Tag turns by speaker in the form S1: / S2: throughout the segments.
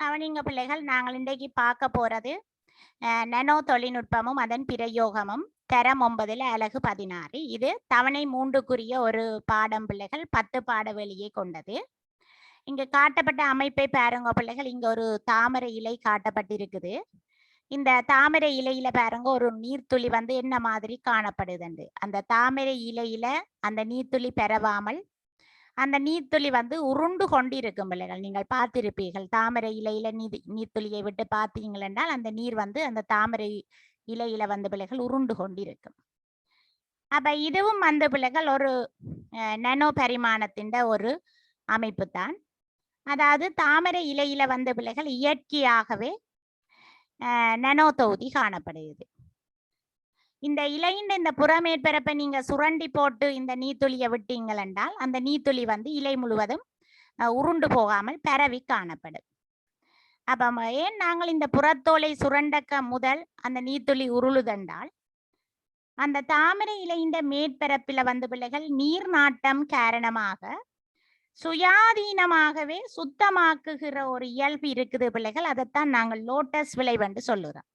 S1: கவனிங்க பிள்ளைகள், நாங்கள் இன்றைக்கு பார்க்க போறது நானோ தொழில்நுட்பமும் அதன் பிரயோகமும் தரம் 9 அலகு 16. இது தவணை 3க்குரிய ஒரு பாடம் பிள்ளைகள். 10 பாட வெளியே கொண்டது. இங்க காட்டப்பட்ட அமைப்பை பாருங்க பிள்ளைகள். இங்க ஒரு தாமரை இலை காட்டப்பட்டிருக்குது. இந்த தாமரை இலையில பாருங்க ஒரு நீர்த்துளி வந்து என்ன மாதிரி காணப்படுதுண்டு. அந்த தாமரை இலையில அந்த நீர்த்துளி பெறவாமல் அந்த நீர்த்துளி வந்து உருண்டு கொண்டிருக்கும் பிள்ளைகள். நீங்கள் பார்த்திருப்பீர்கள், தாமரை இலையில நீர்த்துளியை விட்டு பார்த்தீங்கள் என்றால் அந்த நீர் வந்து அந்த தாமரை இலையில வந்து பிள்ளைகள் உருண்டு கொண்டிருக்கும். அப்ப இதுவும் வந்து பிள்ளைகள் ஒரு நானோ பரிமாணத்தின் ஒரு அமைப்பு தான். அதாவது தாமரை இலையில வந்து பிள்ளைகள் இயற்கையாகவே நானோ தொகுதி காணப்படுகிறது. இந்த இலையின் இந்த புறமேற்பரப்பை நீங்க சுரண்டி போட்டு இந்த நீர்த்துளியை விட்டீங்கள் என்றால் அந்த நீர்த்துளி வந்து இலை முழுவதும் உருண்டு போகாமல் பரவி காணப்படும். அப்ப ஏன் நாங்கள் இந்த புறத்தோலை சுரண்டக்க முதல் அந்த நீர்த்துளி உருளுதென்றால் அந்த தாமரை இலையின் மேற்பரப்பில வந்து பிள்ளைகள் நீர் நாட்டம் காரணமாக சுயாதீனமாகவே சுத்தமாக்குகிற ஒரு இயல்பு இருக்குது பிள்ளைகள். அதைத்தான் நாங்கள் லோட்டஸ் விளைவென்று சொல்லுறோம்.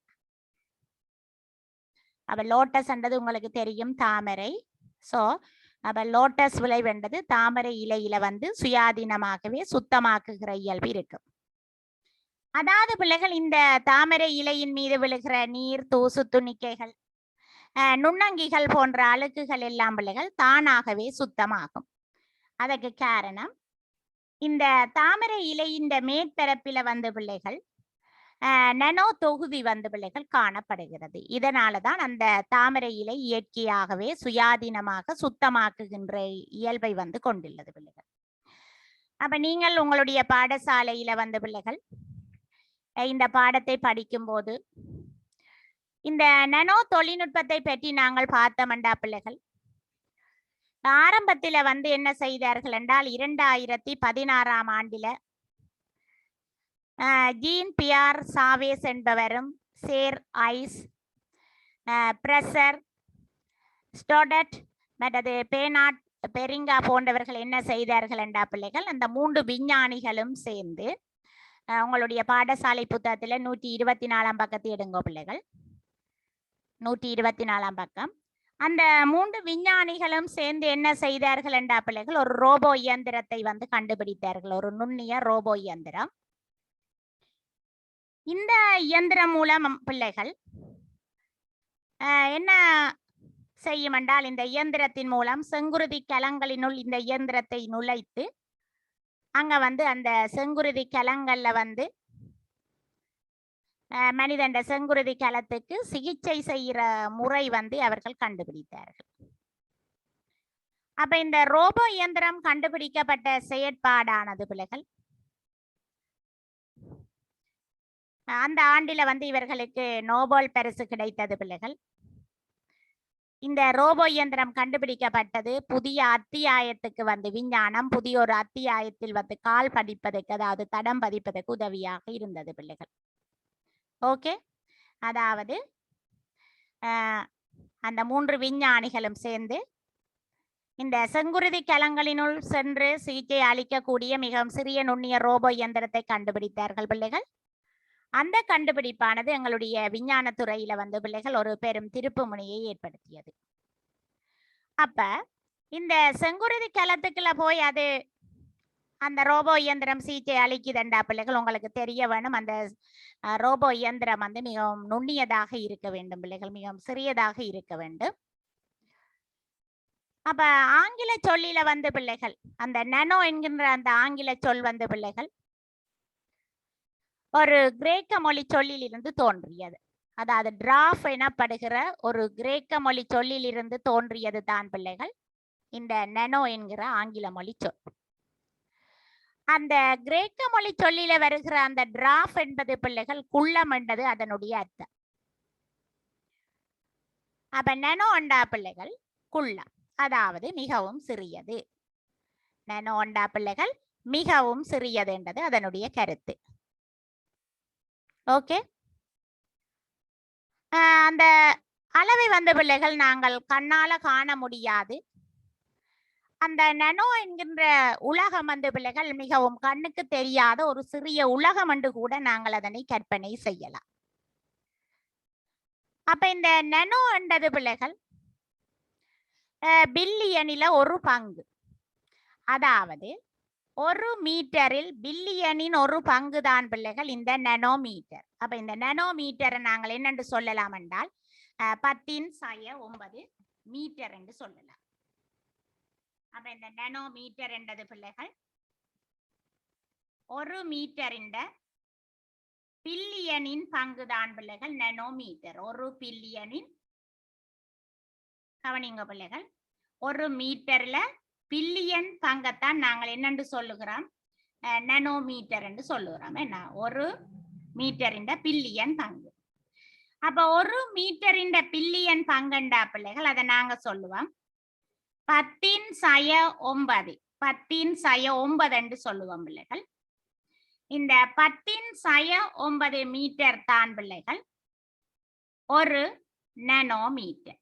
S1: அப்ப லோட்டஸ் என்றது உங்களுக்கு தெரியும், தாமரை. சோ அப்ப லோட்டஸ் விளைவென்றது தாமரை இலையில வந்து சுயாதீனமாகவே சுத்தமாக்குகிற இயல்பு இருக்கு. அதாவது பிள்ளைகள் இந்த தாமரை இலையின் மீது விழுகிற நீர், தூசு, துணிக்கைகள், நுண்ணங்கிகள் போன்ற அழுக்குகள் எல்லாம் பிள்ளைகள் தானாகவே சுத்தமாகும். அதற்கு காரணம் இந்த தாமரை இலையின் மேற்பரப்பில வந்து பிள்ளைகள் நானோ தொகுதி வந்து பிள்ளைகள் காணப்படுகிறது. இதனாலதான் அந்த தாமரை இலை இயற்கையாகவே சுயாதீனமாக சுத்தமாக்குகின்ற இயல்பை வந்து கொண்டுள்ளது பிள்ளைகள். அப்ப நீங்கள் உங்களுடைய பாடசாலையில வந்து பிள்ளைகள் இந்த பாடத்தை படிக்கும் போது இந்த நானோ தொழில்நுட்பத்தை பற்றி நாங்கள் பார்த்தோம்டா பிள்ளைகள். ஆரம்பத்தில வந்து என்ன செய்தார்கள் என்றால் 2016ஆம் ஆண்டில ஜீன் பியார் சாவேஸ் என்பவரும் சேர் ஐஸ், பிரசர், ஸ்டோடட் மற்றது பேனாட் பெரிங்கா போன்றவர்கள் என்ன செய்தார்கள் என்றா பிள்ளைகள், அந்த 3 விஞ்ஞானிகளும் சேர்ந்து உங்களுடைய பாடசாலை புத்தகத்தில் 124ஆம் பக்கத்தை எடுங்கோ பிள்ளைகள். 124ஆம் பக்கம். அந்த 3 விஞ்ஞானிகளும் சேர்ந்து என்ன செய்தார்கள் என்றா பிள்ளைகள், ஒரு ரோபோ இயந்திரத்தை வந்து கண்டுபிடித்தார்கள். ஒரு நுண்ணிய ரோபோ இயந்திரம். இந்த இயந்திரம் மூலம் பிள்ளைகள் என்ன செய்யும் என்றால், இந்த இயந்திரத்தின் மூலம் செங்குருதி கலங்களினுள் இந்த இயந்திரத்தை நுழைத்து அங்க வந்து அந்த செங்குருதி கலங்கள்ல வந்து மனிதன் செங்குருதி கலத்துக்கு சிகிச்சை செய்கிற முறை வந்து அவர்கள் கண்டுபிடித்தார்கள். அப்ப இந்த ரோபோ இயந்திரம் கண்டுபிடிக்கப்பட்ட செயற்பாடானது பிள்ளைகள் அந்த ஆண்டில வந்து இவர்களுக்கு நோபல் பரிசு கிடைத்தது பிள்ளைகள். இந்த ரோபோ இயந்திரம் கண்டுபிடிக்கப்பட்டது புதிய அத்தியாயத்துக்கு வந்து விஞ்ஞானம் புதிய ஒரு அத்தியாயத்தில் வந்து கால் பதிப்பதற்கு, அதாவது தடம் பதிப்பதற்கு உதவியாக இருந்தது பிள்ளைகள். ஓகே, அதாவது அந்த 3 விஞ்ஞானிகளும் சேர்ந்து இந்த செங்குருதி கலங்களினுள் சென்று சிகிச்சை அளிக்கக்கூடிய மிகவும் சிறிய நுண்ணிய ரோபோ இயந்திரத்தை கண்டுபிடித்தார்கள் பிள்ளைகள். அந்த கண்டுபிடிப்பானது எங்களுடைய விஞ்ஞான துறையில வந்து பிள்ளைகள் ஒரு பெரும் திருப்பு முனையை ஏற்படுத்தியது. அப்ப இந்த செங்குருதி கலத்துக்குள்ள போய் அது அந்த ரோபோ இயந்திரம் சிகிச்சை அளிக்குதண்டா பிள்ளைகள், உங்களுக்கு தெரிய வேணும் அந்த ரோபோ இயந்திரம் வந்து மிகவும் நுண்ணியதாக இருக்க வேண்டும் பிள்ளைகள், மிகவும் சிறியதாக இருக்க வேண்டும். அப்ப ஆங்கில சொல்லில வந்து பிள்ளைகள் அந்த நானோ என்கின்ற அந்த ஆங்கில சொல் வந்து பிள்ளைகள் ஒரு கிரேக்க மொழி சொல்லில் இருந்து தோன்றியது. அதாவது டிராஃப் எனப்படுகிற ஒரு கிரேக்க மொழி சொல்லில் இருந்து தோன்றியது தான் பிள்ளைகள் இந்த நானோ என்கிற ஆங்கில மொழி சொல். அந்த கிரேக்க மொழி சொல்லில வருகிற அந்த டிராஃப் என்பது பிள்ளைகள் குள்ளம் என்பது அதனுடைய அர்த்தம். அப்ப நானோ அண்டா பிள்ளைகள் குள்ளம், அதாவது மிகவும் சிறியது. நானோ அண்டா பிள்ளைகள் மிகவும் சிறியது என்பது அதனுடைய கருத்து. ஓகே, அந்த அளவை வந்த பிள்ளைகள் நாங்கள் கண்ணால காண முடியாது. அந்த நனோ என்கின்ற உலகம் வந்து பிள்ளைகள் மிகவும் கண்ணுக்கு தெரியாத ஒரு சிறிய உலகம் என்று கூட நாங்கள் அதனை கற்பனை செய்யலாம். அப்ப இந்த நனோ என்றது பிள்ளைகள் பில்லியனில ஒரு பங்கு, அதாவது ஒரு மீட்டரில் பில்லியனின் ஒரு பங்கு தான் பிள்ளைகள் இந்த நனோமீட்டர். அப்ப இந்த நனோமீட்டரை நாங்கள் என்னென்று சொல்லலாம் என்றால் 10⁻9 மீட்டர் என்று சொல்லலாம். அப்ப இந்த நனோமீட்டர் என்றது பிள்ளைகள் ஒரு மீட்டரின் பில்லியனின் பங்கு தான் பிள்ளைகள் நனோமீட்டர். ஒரு பில்லியனின், கவனிங்க பிள்ளைகள், ஒரு மீட்டர்ல பில்லியன் பங்கத்தான் நாங்கள் என்னென்று சொல்லுகிறோம், நனோமீட்டர் என்று சொல்லுகிறோம். என்ன, ஒரு மீட்டரின் பில்லியன் பங்கு. அப்ப ஒரு மீட்டரின் பில்லியன் பங்குண்டா பிள்ளைகள் அதை நாங்க சொல்லுவோம் 10⁻9, 10⁻9 என்று சொல்லுவோம் பிள்ளைகள். இந்த 10⁻9 மீட்டர் தான் பிள்ளைகள் ஒரு நனோமீட்டர்.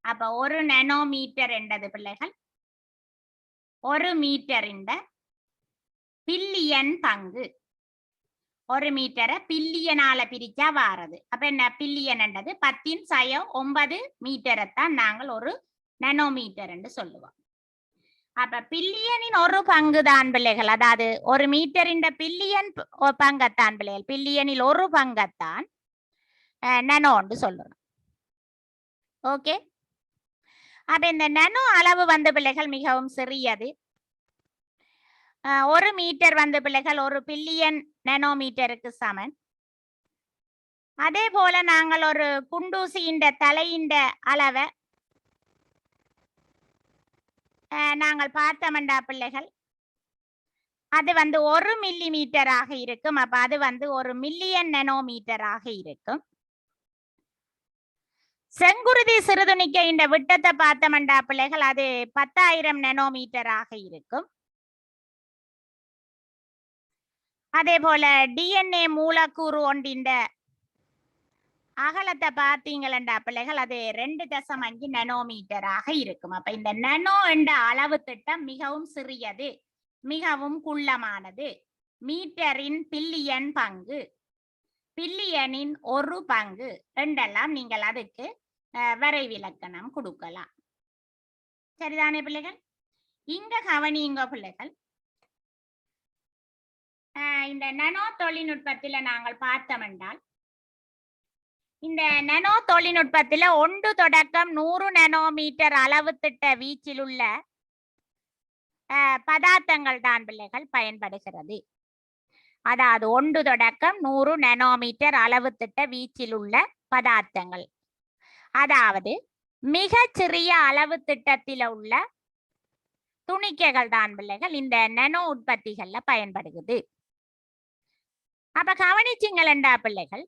S1: அப்ப ஒரு நனோமீட்டர் என்றது பிள்ளைகள் ஒரு மீட்டரின் பில்லியன் பங்கு. ஒரு மீட்டரை பில்லியனால பிரிச்சா வாரது. அப்ப என்ன, பில்லியன் என்றது 10⁻9 மீட்டரைத்தான் நாங்கள் ஒரு நனோமீட்டர் என்று சொல்லுவோம். அப்ப பில்லியனின் ஒரு பங்கு தான் பிள்ளைகள், அதாவது ஒரு மீட்டரின் பில்லியன் பங்கத்தான் பிள்ளைகள், பில்லியனில் ஒரு பங்கத்தான் நனோ என்று சொல்லுறோம். ஓகே. அப்ப இந்த நனோ அளவு வந்து பிள்ளைகள் மிகவும் சிறியது. ஒரு மீட்டர் வந்து பிள்ளைகள் ஒரு பில்லியன் நனோமீட்டருக்கு சமன். அதே போல நாங்கள் ஒரு குண்டூசியின் தலையின் அளவை நாங்கள் பார்த்தோம்டா பிள்ளைகள், அது வந்து 1 மில்லி மீட்டராக இருக்கும். அப்ப அது வந்து ஒரு மில்லியன் நனோமீட்டராக இருக்கும். செங்குருதி சிறுதுணிக்கையின் விட்டத்தை பார்த்தோம்டா பிள்ளைகள், அது 10,000 நனோமீட்டராக இருக்கும். அதே போல டிஎன்ஏ மூலக்கூறு ஒன்றின் அகலத்தை பார்த்தீங்களா பிள்ளைகள், அது 2.5 நனோமீட்டராக இருக்கும். அப்ப இந்த நனோ என்ற அளவு திட்டம் மிகவும் சிறியது, மிகவும் குள்ளமானது. மீட்டரின் பில்லியன் பங்கு, பில்லியனின் ஒரு பங்கு என்றெல்லாம் நீங்கள் அதுக்கு வரைவிலக்கணம் கொடுக்கலாம். சரிதானே பிள்ளைகள்? இங்க கவனிங்க பிள்ளைகள், இந்த நனோ தொழில்நுட்பத்தில நாங்கள் பார்த்தோம் என்றால், இந்த நனோ தொழில்நுட்பத்தில 1 தொடக்கம் 100 நனோமீட்டர் அளவு திட்ட வீச்சில் உள்ள பதார்த்தங்கள் தான் பிள்ளைகள் பயன்படுகிறது. அதாவது 1 தொடக்கம் 100 நனோமீட்டர் அளவு திட்ட வீச்சில் உள்ள பதார்த்தங்கள், அதாவது மிக சிறிய அளவு திட்டத்தில் உள்ள துணிக்கைகள் தான் பிள்ளைகள் இந்த நனோ உற்பத்திகள்ல பயன்படுகிறது. அப்ப கவனிச்சிங்களா பிள்ளைகள்,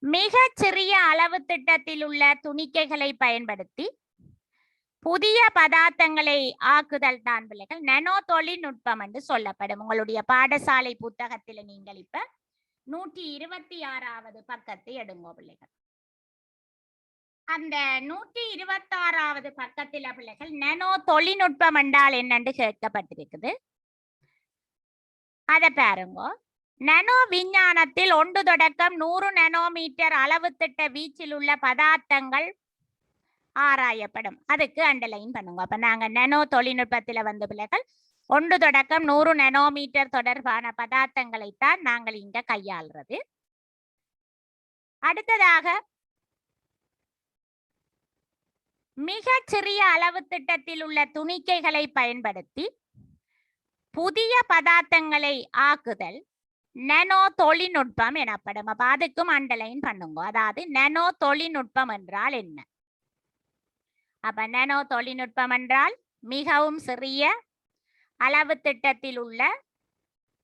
S1: மிக சிறிய அளவு திட்டத்தில் உள்ள துணிக்கைகளை பயன்படுத்தி புதிய பதார்த்தங்களை ஆக்குதல் தான் பிள்ளைகள் நனோ தொழில்நுட்பம் என்று சொல்லப்படும். உங்களுடைய பாடசாலை புத்தகத்தில் நீங்கள் இப்ப 126வது பக்கத்தை எடுங்கோ பிள்ளைகள். அந்த 126வது பக்கத்தில் பிள்ளைகள் நனோ தொழில்நுட்பம் என்றால் என்னன்னு கேட்கப்பட்டிருக்குது. அதை பாருங்க. நனோ விஞ்ஞானத்தில் 1 தொடக்கம் 100 நனோமீட்டர் அளவு திட்ட வீச்சில் உள்ள பதார்த்தங்கள் ஆராயப்படும். அதுக்கு அண்டர்லைன் பண்ணுங்க. அப்ப நாங்க நனோ தொழில்நுட்பத்துல வந்து பிள்ளைகள் 1 தொடக்கம் 100 நனோமீட்டர் தொடர்பான பதார்த்தங்களைத்தான் நாங்கள் இங்க கையாள்றது. அடுத்ததாக மிக சிறிய அளவு திட்டத்தில் உள்ள துணிக்கைகளை பயன்படுத்தி புதிய பதார்த்தங்களை ஆக்குதல் நனோ தொழில்நுட்பம் எனப்படும். அப்ப அதுக்கும் அண்டர்லைன் பண்ணுங்க. அதாவது நனோ தொழில்நுட்பம் என்றால் என்ன? அப்ப நனோ தொழில்நுட்பம் என்றால் மிகவும் சிறிய அளவு திட்டத்தில் உள்ள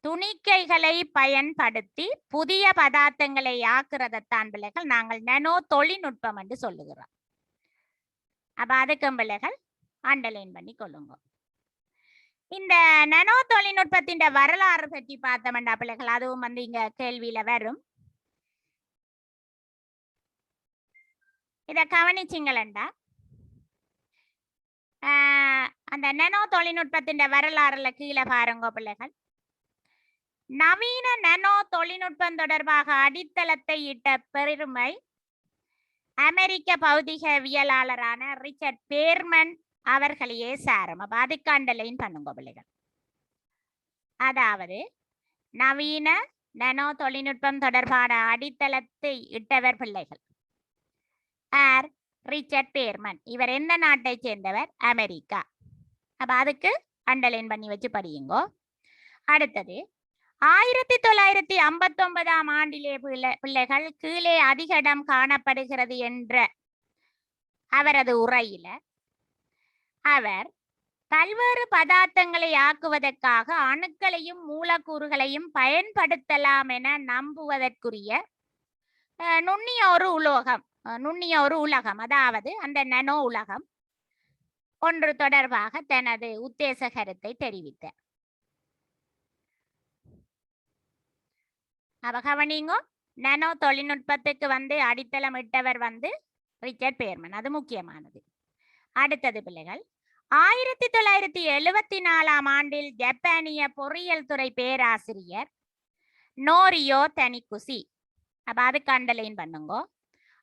S1: துணிக்கைகளை பயன்படுத்தி புதிய பதார்த்தங்களை ஆக்குறதைத்தான் பிள்ளைகள் நாங்கள் நனோ தொழில்நுட்பம் என்று சொல்லுகிறோம். அப்ப அதுக்கும் பிள்ளைகள் அண்டர்லைன் பண்ணி கொள்ளுங்க. இந்த நனோ தொழில்நுட்பத்தின் வரலாறு பற்றி பார்த்தோம்டா பிள்ளைகள், அதுவும் வந்து இங்க கேள்வியில வரும். இத கவனிச்சிங்களா, அந்த நானோ தொழில்நுட்பத்தின் வரலாறுல கீழே பாருங்க பிள்ளைகள். நவீன நானோ தொழில்நுட்பம் தொடர்பாக அடித்தளத்தை இட்ட பெருமை அமெரிக்க பௌதிகவியலாளரான ரிச்சர்ட் பேர்மன் அவர்களையே சாரும். அப்ப அதுக்கு அண்டர்லைன் பண்ணுங்க பிள்ளைகள். அதாவது நவீன நானோ தொழில்நுட்பம் தொடர்பான அடித்தளத்தை இட்டவர் பிள்ளைகள் ரிச்சர்ட் பேர்மன். இவர் எந்த நாட்டை சேர்ந்தவர்? அமெரிக்கா. அப்ப அதுக்கு அண்டர்லைன் பண்ணி வச்சு படியுங்கோ. அடுத்தது 1959 ஆண்டிலே பிள்ளைகள் கீழே அதிக இடம் காணப்படுகிறது என்ற அவரது உரையில அவர் பல்வேறு பதார்த்தங்களை ஆக்குவதற்காக அணுக்களையும் மூலக்கூறுகளையும் பயன்படுத்தலாம் என நம்புவதற்குரிய நுண்ணிய ஒரு உலகம் அதாவது அந்த நானோ உலகம் ஒன்று தொடர்பாக தனது உத்தேச கருத்தை தெரிவித்தார். கவனிங்கோ, நானோ தொழில்நுட்பத்துக்கு அடித்தளம் இட்டவர் ரிச்சர்ட் பேர்மன். அது முக்கியமானது. அடுத்தது பிள்ளைகள் 1974 ஆண்டில் ஜப்பானிய பொறியியல் துறை பேராசிரியர் நோரியோ தனிகுசி. அப்ப அதுக்கு அண்டர்லைன் பண்ணுங்கோ.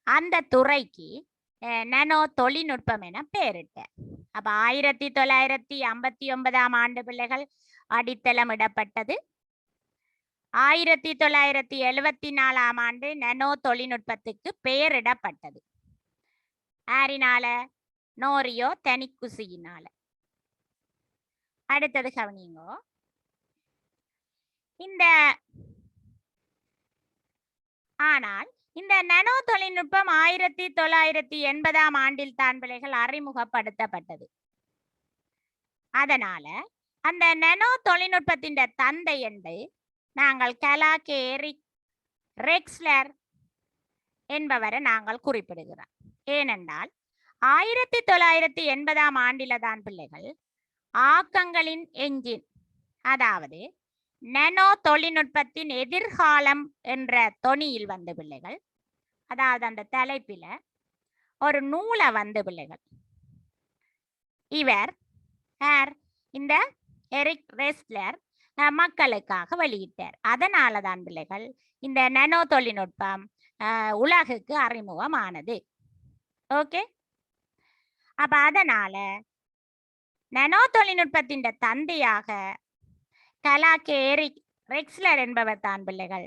S1: அந்த துறைக்கு நானோ தொழில்நுட்பம் என பெயரிட்டார். அப்ப 1959 ஆண்டு பிள்ளைகள் அடித்தளம் இடப்பட்டது. 1974 ஆண்டு நானோ தொழில்நுட்பத்துக்கு பெயரிடப்பட்டது. யாரினால? நோரியோ தனிகுசியினால. அடுத்தது கவனிங்கோ. ஆனால் இந்த நானோ தொழில்நுட்பம் 1980 ஆண்டில் தான் பிள்ளைகள் அறிமுகப்படுத்தப்பட்டது. அதனால அந்த நானோ தொழில்நுட்பத்தின் தந்தை என்று நாங்கள் கலாக் எரிக் ரெக்ஸ்லர் என்பவரை நாங்கள் குறிப்பிடுகிறோம். ஏனென்றால் 1980 ஆண்டில தான் பிள்ளைகள் ஆக்கங்களின் என்ஜின் அதாவது நானோ தொழில்நுட்பத்தின் எதிர்காலம் என்ற தொனியில் பிள்ளைகள், அதாவது அந்த தலைப்பில ஒரு நூலை பிள்ளைகள் இவர் இந்த எரிக் ரெக்ஸ்லர் மக்களுக்காக வெளியிட்டார். அதனால தான் பிள்ளைகள் இந்த நானோ தொழில்நுட்பம் உலகுக்கு அறிமுகமானது. ஓகே, அப்ப அதனால நானோ தொழில்நுட்பத்தின் தந்தையாக கலாக் எரிக் ரெக்ஸ்லர் என்பவர் தான் பிள்ளைகள்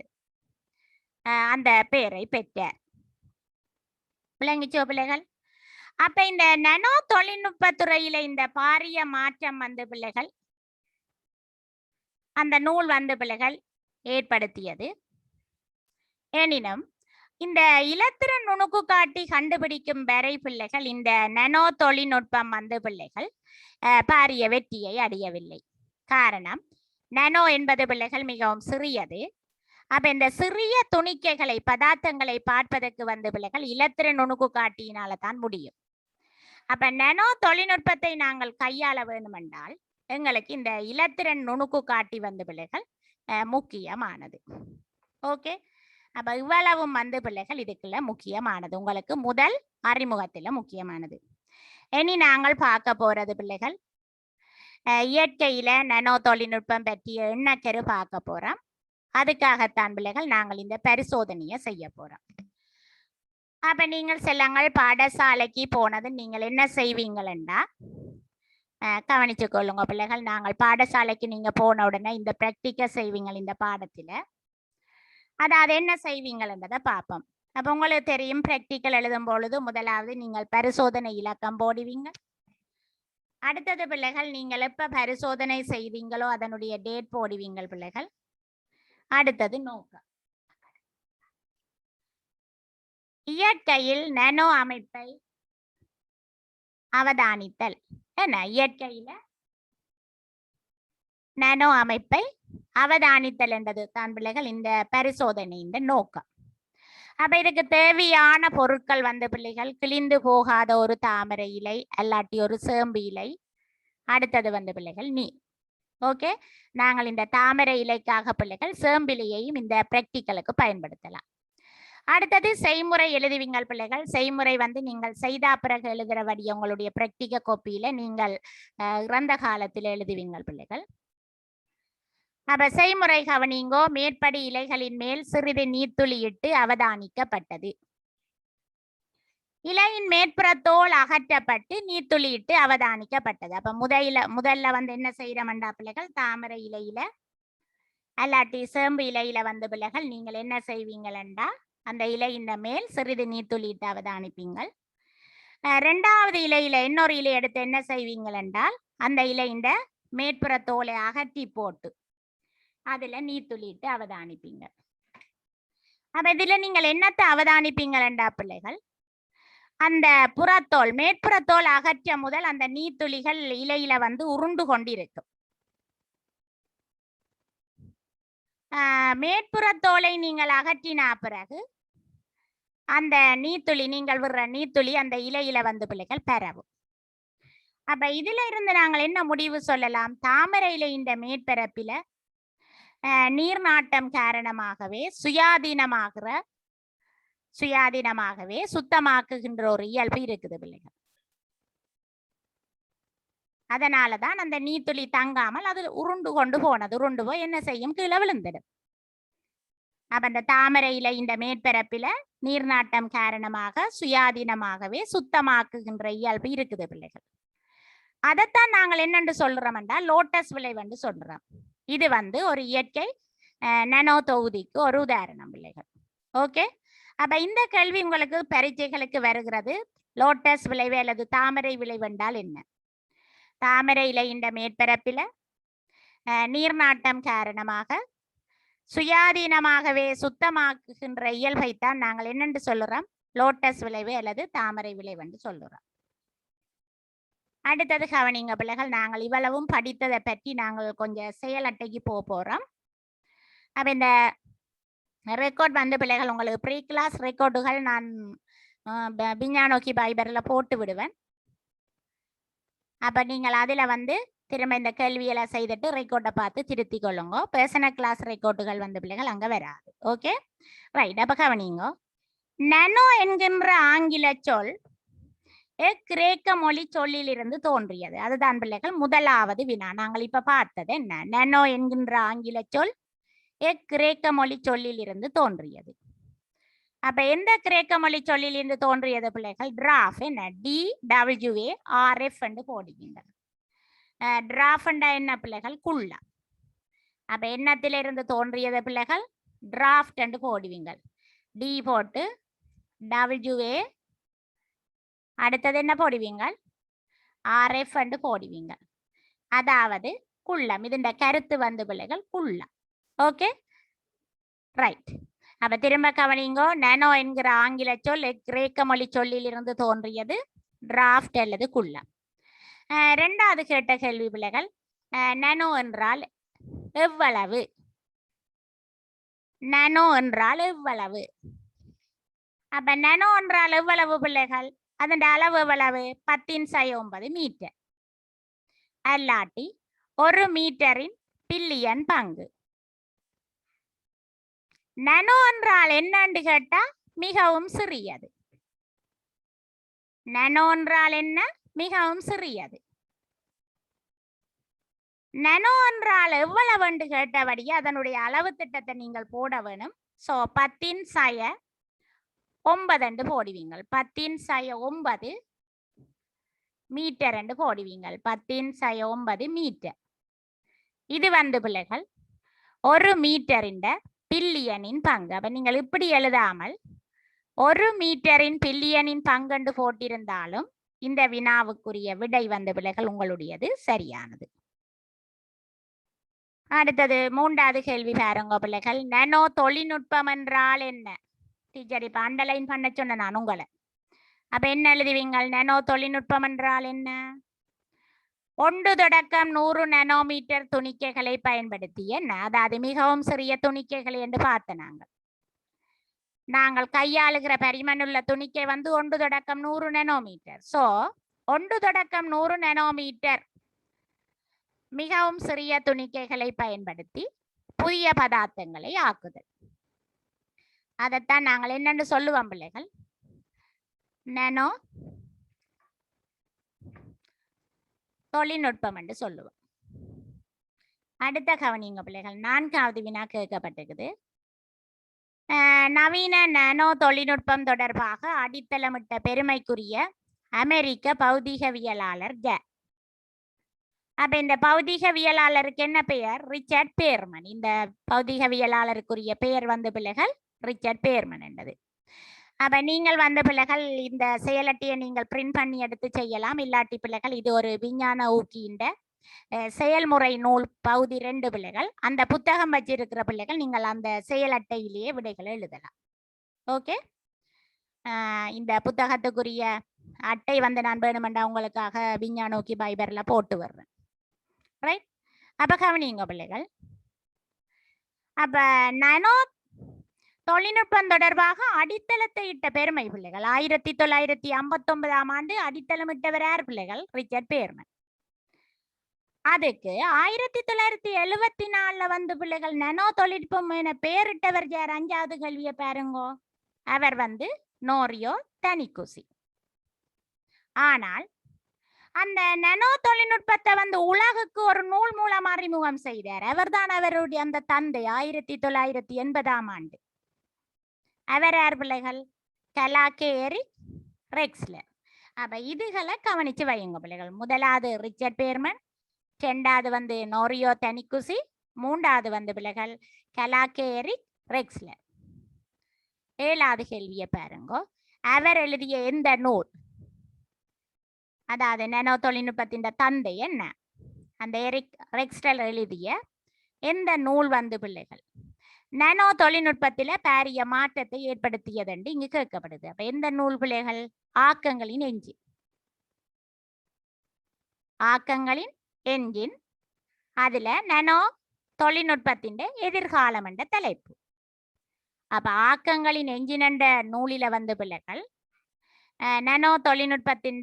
S1: அந்த பெயரை பெற்றார். விளங்கிச்சோ பிள்ளைகள்? அப்ப இந்த நானோ தொழில்நுட்ப துறையில இந்த பாரிய மாற்றம் பிள்ளைகள் அந்த நூல் பிள்ளைகள் ஏற்படுத்தியது. எனினும் இந்த இலத்திர நுணுக்கு காட்டி கண்டுபிடிக்கும் வரை பிள்ளைகள் இந்த நானோ தொழில்நுட்பம் பிள்ளைகள் பாரிய வெற்றியை அடையவில்லை. காரணம், நானோ என்பது பிள்ளைகள் மிகவும் சிறியது. அப்ப இந்த சிறிய துணிக்கைகளை பதார்த்தங்களை பார்ப்பதற்கு பிள்ளைகள் இலத்திர நுணுக்கு காட்டியினால தான் முடியும். அப்ப நானோ தொழில்நுட்பத்தை நாங்கள் கையாள வேண்டுமென்றால் எங்களுக்கு இந்த இலத்திரன் நுணுக்கு காட்டி பிள்ளைகள் முக்கியமானது. ஓகே, அப்ப இவ்வளவும் பிள்ளைகள் இதுக்குள்ள முக்கியமானது, உங்களுக்கு முதல் அறிமுகத்துல முக்கியமானது. இனி நாங்கள் பார்க்க போறது பிள்ளைகள் இயற்கையில நானோ தொழில்நுட்பம் பற்றிய எண்ணக்கரு பார்க்க போறோம். அதுக்காகத்தான் பிள்ளைகள் நாங்கள் இந்த பரிசோதனையை செய்ய போறோம். அப்ப நீங்கள் செல்லங்கள் பாடசாலைக்கு போனது நீங்கள் என்ன செய்வீங்களா கவனிச்சு கொள்ளுங்க பிள்ளைகள். நாங்கள் பாடசாலைக்கு நீங்க போன உடனே இந்த பிராக்டிக்கல் செய்வீங்க இந்த பாடத்துல. அதாவது என்ன செய்வீங்கன்றதை பார்ப்போம். அப்ப உங்களுக்கு தெரியும், பிராக்டிக்கல் எழுதும் பொழுது முதலாவது நீங்கள் பரிசோதனை இலக்கம் போடுவீங்க. அடுத்தது பிள்ளைகள் நீங்கள் எப்ப பரிசோதனை செய்வீங்களோ அதனுடைய டேட் போடுவீங்க பிள்ளைகள். அடுத்தது நோக்கம். இயற்கையில் நானோ அமைப்பை அவதானித்தல். என்ன இயற்கையில நானோ அமைப்பை அவதானித்தல் என்றது தான் பிள்ளைகள் இந்த பரிசோதனையின் நோக்கம். அப்ப இதுக்கு தேவையான பொருட்கள் பிள்ளைகள் கிழிந்து போகாத ஒரு தாமரை இலை அல்லாட்டி ஒரு சேம்பு இலை. அடுத்தது பிள்ளைகள் நீர். ஓகே, நாங்கள் இந்த தாமரை இலைக்காக பிள்ளைகள் சேம்பிலையையும் இந்த பிராக்டிக்கலுக்கு பயன்படுத்தலாம். அடுத்தது செய்முறை எழுதுவீங்கள் பிள்ளைகள். செய்முறை வந்து நீங்கள் செய்தா பிறகு எழுதுறபடி உங்களுடைய பிரக்டிக கோப்பியில நீங்கள் இறந்த காலத்தில் எழுதுவீங்கள் பிள்ளைகள். அப்ப செய்முறை கவனிங்கோ. மேற்படி இலைகளின் மேல் சிறிது நீர்த்துளியிட்டு அவதானிக்கப்பட்டது. இலையின் மேற்புற தோல் அகற்றப்பட்டு நீர்த்துளியிட்டு அவதானிக்கப்பட்டது. அப்ப முதல்ல வந்து என்ன செய்யறமண்டா பிள்ளைகள், தாமரை இலையில அல்லாட்டி சேம்பு இலையில வந்து பிள்ளைகள் நீங்கள் என்ன செய்வீங்களா, அந்த இலையின் மேல் சிறிது நீர்த்துளியிட்டு அவதானிப்பீங்கள். இரண்டாவது இலையில இன்னொரு இலை எடுத்து என்ன செய்வீங்கள் என்றால், அந்த இலையின் மேற்புற தோலை அகற்றி போட்டு அதுல நீர்த்துளியிட்டு அவதானிப்பீங்க. அப்ப இதுல நீங்கள் என்னத்தை அவதானிப்பீங்களா பிள்ளைகள், அந்த புறத்தோல் மேற்புறத்தோல் அகற்ற முதல் அந்த நீர்த்துளிகள் இலையில வந்து உருண்டு கொண்டிருக்கும். மேற்புறத்தோலை நீங்கள் அகற்றினா பிறகு அந்த நீர்த்துளி, நீங்கள் விடுற நீர்த்துளி அந்த இலையில வந்து பிள்ளைகள் பரவும். அப்ப இதுல இருந்து நாங்கள் என்ன முடிவு சொல்லலாம், தாமரை இலையின் மேற்பரப்பில நீர்நாட்டம் காரணமாகவே சுயாதீனமாகவே சுத்தமாக்குகின்ற ஒரு இயல்பு இருக்குது பிள்ளைகள். அதனாலதான் அந்த நீர்த்துளி தங்காமல் அது உருண்டு கொண்டு போனது. உருண்டு போய் என்ன செய்யும், கீழே விழுந்துடும். அப்ப அந்த தாமரை இலையின் மேற்பரப்பில நீர்நாட்டம் காரணமாக சுயாதீனமாகவே சுத்தமாக்குகின்ற இயல்பு இருக்குது பிள்ளைகள். அதைத்தான் நாங்கள் என்னென்று சொல்றோம் என்றால் லோட்டஸ் விளைவு சொல்றோம். இது வந்து ஒரு இயற்கை நானோ தொகுதிக்கு ஒரு உதாரணம் பிள்ளைகள். ஓகே, அப்ப இந்த கேள்வி உங்களுக்கு பரீட்சைகளுக்கு வருகிறது. லோட்டஸ் விளைவு அல்லது தாமரை விளைவு என்றால் என்ன? தாமரை இலையின் மேற்பரப்பில நீர்நாட்டம் காரணமாக சுயாதீனமாகவே சுத்தமாக்குகின்ற இயல்பைத்தான் நாங்கள் என்னென்று சொல்லுறோம், லோட்டஸ் விளைவு அல்லது தாமரை விளைவு என்று சொல்லுறோம். அடுத்தது கவனிங்க பிள்ளைகள், நாங்கள் இவ்வளவும் படித்ததை பற்றி நாங்கள் கொஞ்சம் செயல் அட்டைக்கு போறோம். அப்ப இந்த ரெக்கார்ட் வந்து பிள்ளைகள் உங்களுக்கு ப்ரீ கிளாஸ் ரெக்கார்டுகள் நான் விஞ்ஞானோக்கி பைபரில் போட்டு விடுவேன். அப்ப நீங்கள் அதுல வந்து திரும்ப இந்த கேள்வியெல்லாம் செய்துட்டு ரெக்கார்டை பார்த்து திருத்தி கொள்ளுங்க. பர்சனல் கிளாஸ் ரெக்கார்டுகள் வந்து பிள்ளைகள் அங்க வராது. Okay right. அப்ப கவனிங்க, நானோ என்கின்ற ஆங்கில சொல் கிரேக்க மொழி சொல்லிலிருந்து தோன்றியது. அதுதான் பிள்ளைகள் முதலாவது வினா. நாங்கள் இப்ப பார்த்தது என்ன, நானோ என்கின்ற ஆங்கில சொல் கிரேக்க மொழி சொல்லில் இருந்து தோன்றியது. அப்ப எந்த கிரேக்க மொழி சொல்லில் இருந்து தோன்றியது பிள்ளைகள், டிராஃப். என்ன, DWARF என்று போடுவீங்க. டிராஃப் என்ன பிள்ளைகள், குள்ள. அப்ப என்னத்திலிருந்து தோன்றியது பிள்ளைகள், டிராஃப்ட் என்று போடுவீங்க. டி போட்டு WA அடுத்தது என்ன போடுவீங்க, RF என்று போடுவீங்க. அதாவது குள்ளம். இதன் கருத்து வந்து பிள்ளைகள் குள்ளம். Okay right. அப்ப திரும்ப கவனிங்கோ, நானோ என்கிற ஆங்கில சொல் கிரேக்க மொழி சொல்லில் இருந்து தோன்றியது, டிராஃப்ட் அல்லது குள்ளம். இரண்டாவது கேட்ட கேள்வி பிள்ளைகள், நானோ என்றால் எவ்வளவு? நானோ என்றால் எவ்வளவு? அப்ப நானோ என்றால் எவ்வளவு பிள்ளைகள், அதன் அளவு எவ்வளவு, 10⁻9 மீட்டர். அல்லாட்டி 1 மீட்டரின் பில்லியன் பங்கு. நானோ என்றால் என்னன்னு கேட்டா மிகவும் சிறியது. நானோ என்றால் என்ன, மிகவும் சிறியது. நானோ என்றால் எவ்வளவு என்று கேட்டபடியே அதனுடைய அளவு திட்டத்தை நீங்கள் போட வேணும். சோ 10⁻9 என்று போடுவீங்க. 10⁻9 மீட்டர் என்று போடுவீங்க. 10⁻9 மீட்டர். இது வந்து பிள்ளைகள் 1 மீட்டரின் பில்லியனின் பங்கு. அப்ப நீங்கள் இப்படி எழுதாமல் 1 மீட்டரின் பில்லியனின் பங்கு போட்டிருந்தாலும் இந்த வினாவுக்குரிய விடை வந்து பிள்ளைகள் உங்களுடையது சரியானது. அடுத்தது மூன்றாவது கேள்வி பாருங்க பிள்ளைகள், நானோ தொழில்நுட்பம் என்றால் என்ன? டீச்சர் இப்ப அண்டர்லைன் பண்ண சொன்ன நான் உங்களை. அப்ப என்ன எழுதுவீங்க, நானோ தொழில்நுட்பம் என்றால் என்ன? 1 தொடக்கம் 100 நானோமீட்டர் துணிக்கைகளை பயன்படுத்தி என்ன, அதாவது மிகவும் சிறிய துணிக்கைகளை என்று பார்த்த நாங்கள் கையாளுகிற பரிமாணுள்ள துணிக்கை வந்து 1 தொடக்கம் 100 நானோமீட்டர். சோ 1 தொடக்கம் 100 நானோமீட்டர் மிகவும் சிறிய துணிக்கைகளை பயன்படுத்தி புதிய பதார்த்தங்களை ஆக்குதல். அதைத்தான் நாங்கள் என்னென்னு சொல்லுவோம் பிள்ளைகள், நானோ தொழில்நுட்பம் என்று சொல்லுவோம். அடுத்த கவனிங்க பிள்ளைகள், 4வது வினா கேட்கப்பட்டிருக்குது. நவீன நானோ தொழில்நுட்பம் தொடர்பாக அடித்தளமிட்ட பெருமைக்குரிய அமெரிக்க பௌதிகவியலாளர் அப்ப இந்த பௌதிகவியலாளருக்கு என்ன பெயர்? ரிச்சர்ட் பேர்மன். இந்த பௌதிகவியலாளருக்குரிய பெயர் வந்து பிள்ளைகள் ரிச்சர்ட் பேர்மன் என்பது. அப்ப நீங்கள் வந்து பிள்ளைகள் இந்த செயலட்டியை நீங்கள் பிரிண்ட் பண்ணி எடுத்து செய்யலாம். இல்லாட்டி பிள்ளைகள் இது ஒரு விஞ்ஞான ஊக்கின்ற செயல்முறை நூல் பகுதி 2 பிள்ளைகள். அந்த புத்தகம் வச்சிருக்கிற பிள்ளைகள் நீங்கள் அந்த செயல் அட்டையிலேயே விடைகளை எழுதலாம். ஓகே, இந்த புத்தகத்துக்குரிய அட்டை வந்து நான் வேணுமெண்டா உங்களுக்காக விஞ்ஞானோக்கி பைபர்ல போட்டு வர்றேன். ரைட், அப்ப கவனிங்க பிள்ளைகள். அப்ப நானோ தொழில்நுட்பம் தொடர்பாக அடித்தளத்தை இட்ட பெருமை பிள்ளைகள் 1959ஆம் ஆண்டு அடித்தளமிட்டவர் யார் பிள்ளைகள்? ரிச்சர்ட் பேர்மன். அதுக்கு 1974 வந்து பிள்ளைகள் நானோ தொழில்நுட்பம் என பெயரிட்டவர் யார்? 5வது கேள்வியை பாருங்கோ. அவர் வந்து நோரியோ தனிக்குசி. ஆனால் அந்த நானோ தொழில்நுட்பத்தை வந்து உலகுக்கு ஒரு நூல் மூலம் அறிமுகம் செய்தார். அவர்தான் அவருடைய அந்த தந்தை 1980ஆம் ஆண்டு. அவர் யார் பிள்ளைகள்? கலாக்கே எரிக் ரெக்ஸ்லர். அப்ப இதுகளை கவனிச்சு வையுங்க பிள்ளைகள். முதலாவது ரிச்சர்ட் பேர்மன், 2வது வந்து நோரியோ தனிக்குசி, 3வது வந்து பிள்ளைகள் கலாக்கே எரிக் ரெக்ஸ்லர். 7வது கேள்வியை பாருங்க. அவர் எழுதிய எந்த நூல், அதாவது நானோ தொழில்நுட்பத்தின் தந்தை என்ன, அந்த எரிக் ரெக்ஸ்லர் எழுதிய எந்த நூல் வந்து பிள்ளைகள் நானோ தொழில்நுட்பத்தில பாரிய மாற்றத்தை ஏற்படுத்தியது என்று இங்கு கேட்கப்படுது. அப்ப எந்த நூல் பிள்ளைகள்? ஆக்கங்களின் என்ஜின். ஆக்கங்களின் என்ஜின். அதுல நானோ தொழில்நுட்பத்தின் எதிர்காலம் என்ற தலைப்பு. அப்ப ஆக்கங்களின் என்ஜின் என்ற நூலில வந்து பிள்ளைகள் நானோ தொழில்நுட்பத்தின்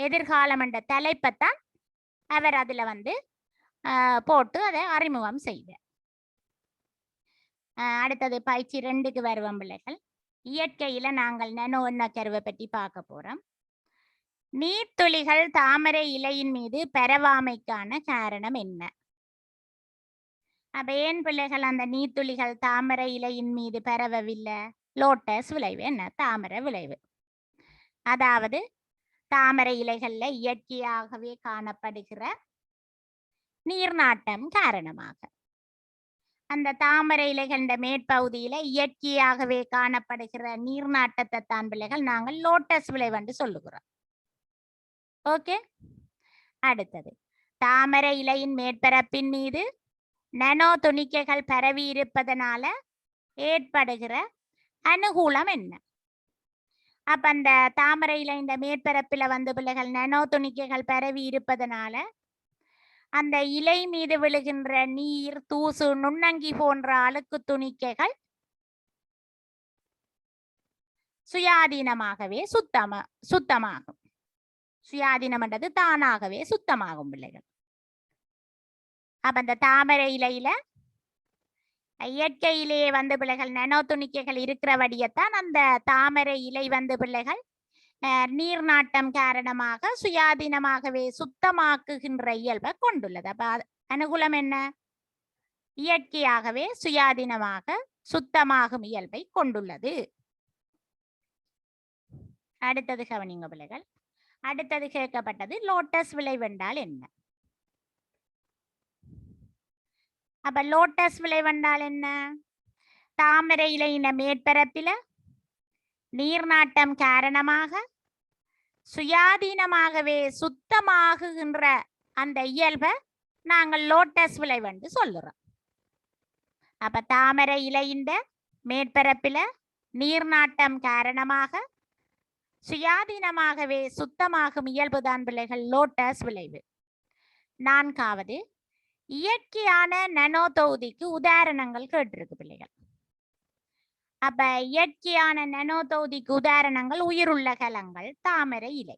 S1: எதிர்காலம் என்ற தலைப்பைத்தான் அவர் அதுல வந்து போட்டு அதை அறிமுகம் செய்தார். அடுத்தது பயிற்சி 2க்கு வருவோம் பிள்ளைகள். இயற்கையில நாங்கள் நானோ எண்ண கருவை பற்றி பார்க்க போறோம். நீர்த்துளிகள் தாமரை இலையின் மீது பரவாமைக்கான காரணம் என்ன? அப்ப ஏன் பிள்ளைகள் அந்த நீர்த்துளிகள் தாமரை இலையின் மீது பரவவில்லை? லோட்டஸ் விளைவு. என்ன? தாமரை விளைவு. அதாவது தாமரை இலைகள்ல இயற்கையாகவே காணப்படுகிற நீர்நாட்டம் காரணமாக அந்த தாமரை இலைகள் மேற்பகுதியில இயற்கையாகவே காணப்படுகிற நீர்நாட்டத்தை தான் பிள்ளைகள் நாங்கள் லோட்டஸ் விளைவு என்று சொல்லுகிறோம். ஓகே, அடுத்தது தாமரை இலையின் மேற்பரப்பின் மீது நானோ துணிக்கைகள் பரவி இருப்பதனால ஏற்படுகிற அனுகூலம் என்ன? அப்ப அந்த தாமரை இலையின் மேற்பரப்பில வந்து பிள்ளைகள் நானோ துணிக்கைகள் பரவி இருப்பதனால அந்த இலை மீது விழுகின்ற நீர், தூசு, நுண்ணங்கி போன்ற அழுக்கு துணிக்கைகள் சுயாதீனமாகவே சுத்தமாகும். சுயாதீனம் என்றது தானாகவே சுத்தமாகும் பிள்ளைகள். அப்ப அந்த தாமரை இலையில இயற்கையிலேயே வந்து பிள்ளைகள் நானோ துணிக்கைகள் இருக்கிறபடியத்தான் அந்த தாமரை இலை வந்து பிள்ளைகள் நீர்நாட்டம் காரணமாக சுயாதீனமாகவே சுத்தமாக்குகின்ற இயல்பை கொண்டுள்ளது. அப்ப அனுகூலம் என்ன? இயற்கையாகவே சுயாதீனமாக சுத்தமாகும் இயல்பை கொண்டுள்ளது. அடுத்தது கவனிங்க பிள்ளைகள். அடுத்தது கேட்கப்பட்டது லோட்டஸ் விளைவு என்றால் என்ன? அப்ப லோட்டஸ் விளைவு என்றால் என்ன? தாமரை இலையின மேற்பரப்பில நீர்நாட்டம் காரணமாக சுயாதீனமாகவே சுத்தமாகுகின்ற அந்த இயல்பை நாங்கள் லோட்டஸ் விளைவு என்று சொல்லுறோம். அப்ப தாமரை இலையின் மேற்பரப்பில நீர்நாட்டம் காரணமாக சுயாதீனமாகவே சுத்தமாகும் இயல்புதான் பிள்ளைகள் லோட்டஸ் விளைவு. 4வது இயற்கையான நானோ தொகுதிக்கு உதாரணங்கள் கேட்டிருக்கு பிள்ளைகள். அப்ப இயற்கையான நானோ தொகுதிக்கு உதாரணங்கள் உயிருள்ள கலங்கள், தாமரை இலை.